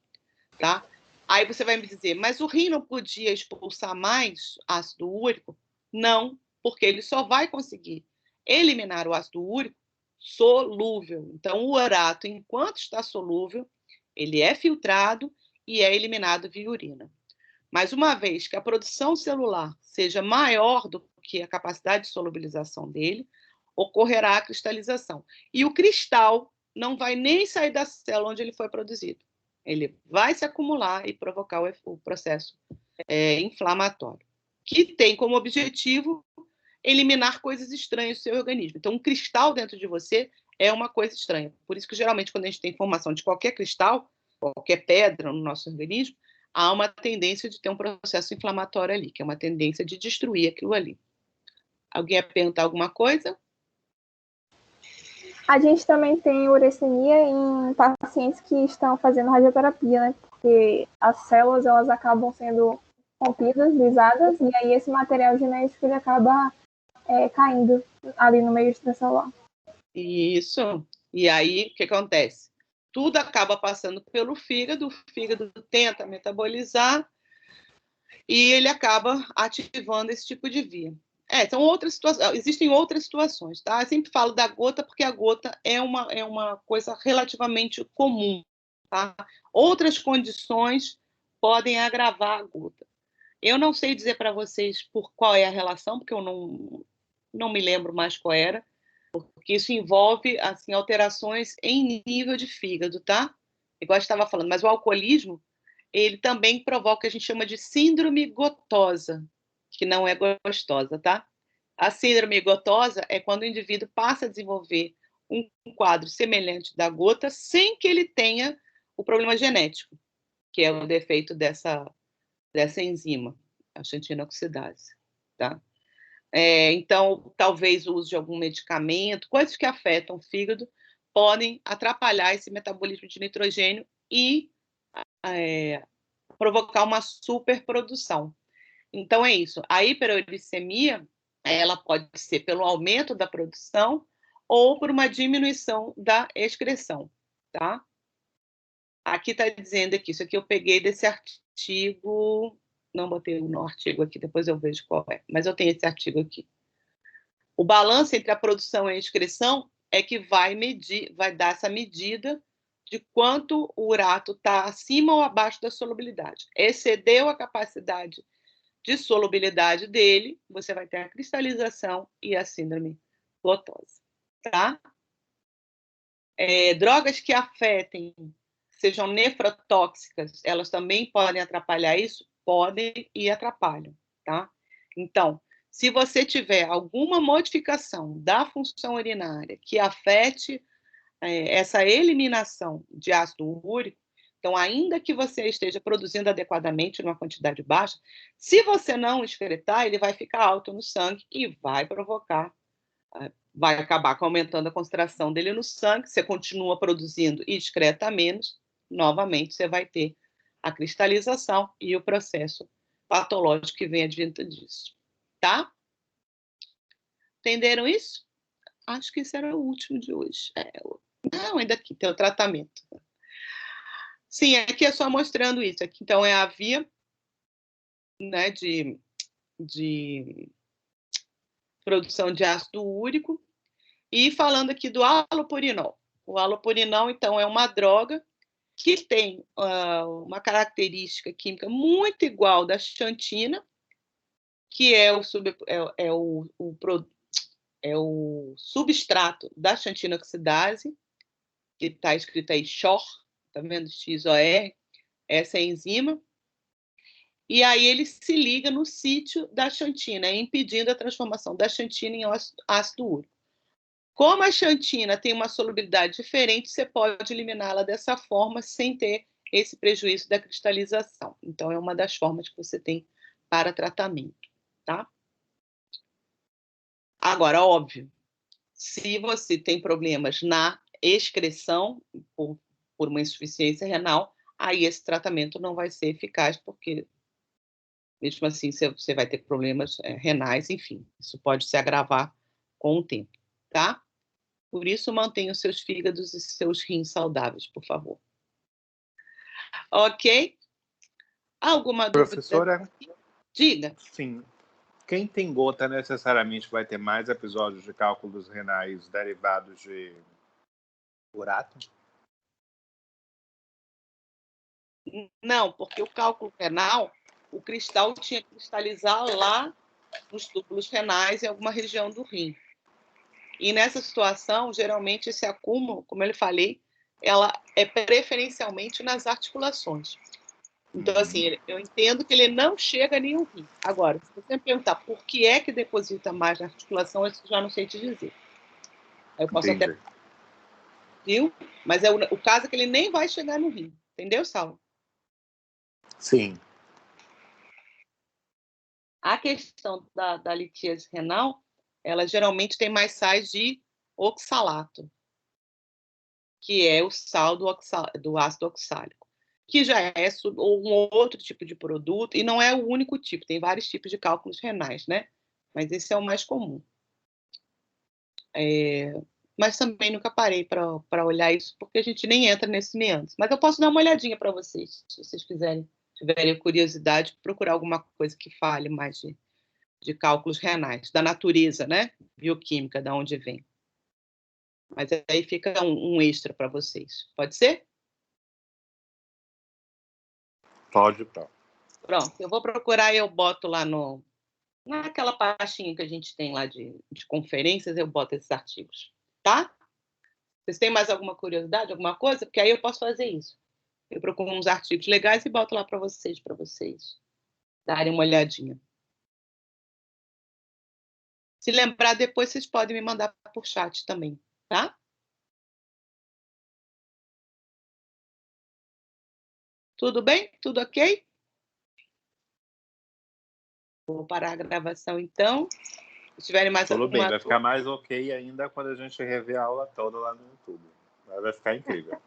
Tá? Aí você vai me dizer, mas o rim não podia expulsar mais ácido úrico? Não, porque ele só vai conseguir eliminar o ácido úrico solúvel. Então, o urato, enquanto está solúvel, ele é filtrado e é eliminado via urina. Mas uma vez que a produção celular seja maior do que a capacidade de solubilização dele, ocorrerá a cristalização. E o cristal não vai nem sair da célula onde ele foi produzido. Ele vai se acumular e provocar o processo inflamatório, que tem como objetivo eliminar coisas estranhas do seu organismo. Então, um cristal dentro de você é uma coisa estranha. Por isso que, geralmente, quando a gente tem informação de qualquer cristal, qualquer pedra no nosso organismo, há uma tendência de ter um processo inflamatório ali, que é uma tendência de destruir aquilo ali. Alguém ia perguntar alguma coisa? A gente também tem uricemia em pacientes que estão fazendo radioterapia, né? Porque as células elas acabam sendo rompidas, lisadas, e aí esse material genético ele acaba caindo ali no meio extracelular. Isso. E aí, o que acontece? Tudo acaba passando pelo fígado, o fígado tenta metabolizar e ele acaba ativando esse tipo de via. São outras situações, existem outras situações, tá? Eu sempre falo da gota porque a gota é uma coisa relativamente comum, tá? Outras condições podem agravar a gota. Eu não sei dizer para vocês qual é a relação, porque eu não me lembro mais qual era, porque isso envolve assim, alterações em nível de fígado, tá? Igual eu estava falando, mas o alcoolismo, ele também provoca o que a gente chama de síndrome gotosa, que não é gostosa, tá? A síndrome gotosa é quando o indivíduo passa a desenvolver um quadro semelhante da gota sem que ele tenha o problema genético, que é o defeito dessa enzima, a xantina oxidase, tá? Então, talvez o uso de algum medicamento, coisas que afetam o fígado, podem atrapalhar esse metabolismo de nitrogênio e provocar uma superprodução. Então, é isso. A hiperuricemia, ela pode ser pelo aumento da produção ou por uma diminuição da excreção, tá? Aqui está dizendo aqui, isso aqui eu peguei desse artigo, não botei no artigo aqui, depois eu vejo qual é, mas eu tenho esse artigo aqui. O balanço entre a produção e a excreção é que vai dar essa medida de quanto o urato está acima ou abaixo da solubilidade. Excedeu a capacidade de solubilidade dele, você vai ter a cristalização e a síndrome lotose, tá? Drogas que afetem, sejam nefrotóxicas, elas também podem atrapalhar isso? Podem e atrapalham, tá? Então, se você tiver alguma modificação da função urinária que afete essa eliminação de ácido úrico, então, ainda que você esteja produzindo adequadamente numa quantidade baixa, se você não excretar, ele vai ficar alto no sangue e vai provocar, vai acabar aumentando a concentração dele no sangue, você continua produzindo e excreta menos, novamente você vai ter a cristalização e o processo patológico que vem advindo disso. Tá? Entenderam isso? Acho que esse era o último de hoje. Não, ainda aqui tem o tratamento. Sim, aqui é só mostrando isso. Aqui, então, é a via, né, de produção de ácido úrico. E falando aqui do halopurinol. O halopurinol, então, é uma droga que tem uma característica química muito igual da xantina, que é o substrato da xantina oxidase, que está escrito aí XOR, tá vendo? XOR, essa enzima. E aí ele se liga no sítio da xantina, impedindo a transformação da xantina em ácido úrico. Como a xantina tem uma solubilidade diferente, você pode eliminá-la dessa forma sem ter esse prejuízo da cristalização. Então, é uma das formas que você tem para tratamento, tá? Agora, óbvio, se você tem problemas na excreção por uma insuficiência renal, aí esse tratamento não vai ser eficaz, porque, mesmo assim, você vai ter problemas renais, enfim, isso pode se agravar com o tempo, tá? Por isso, mantenha os seus fígados e seus rins saudáveis, por favor. Ok? Alguma dúvida? Professora? Diga. Sim. Quem tem gota necessariamente vai ter mais episódios de cálculos renais derivados de urato? Não, porque o cálculo renal, o cristal tinha que cristalizar lá nos túbulos renais em alguma região do rim. E nessa situação, geralmente esse acúmulo, como eu falei, ela é preferencialmente nas articulações. Então, assim, eu entendo que ele não chega a nenhum rim. Agora, se você me perguntar por que é que deposita mais na articulação, eu já não sei te dizer. Eu posso Entendi. até... Viu? Mas o caso é que ele nem vai chegar no rim. Entendeu, Saulo? Sim. A questão da litíase renal, ela geralmente tem mais sais de oxalato, que é o sal do ácido oxálico, que já é um outro tipo de produto, e não é o único tipo, tem vários tipos de cálculos renais, né? Mas esse é o mais comum. Mas também nunca parei para olhar isso, porque a gente nem entra nesses meandros. Mas eu posso dar uma olhadinha para vocês, se vocês tiverem curiosidade, procurar alguma coisa que fale mais de cálculos renais, da natureza, né? Bioquímica, da onde vem. Mas aí fica um extra para vocês. Pode ser? Pode, tá. Pronto, eu vou procurar e eu boto lá naquela pastinha que a gente tem lá de conferências, eu boto esses artigos, tá? Vocês têm mais alguma curiosidade, alguma coisa? Porque aí eu posso fazer isso. Eu procuro uns artigos legais e boto lá para vocês darem uma olhadinha. Se lembrar depois, vocês podem me mandar por chat também, tá? Tudo bem? Tudo ok? Vou parar a gravação, então. Se tiverem mais Tudo bem, alguma vai ficar mais ok ainda quando a gente rever a aula toda lá no YouTube. Vai ficar incrível.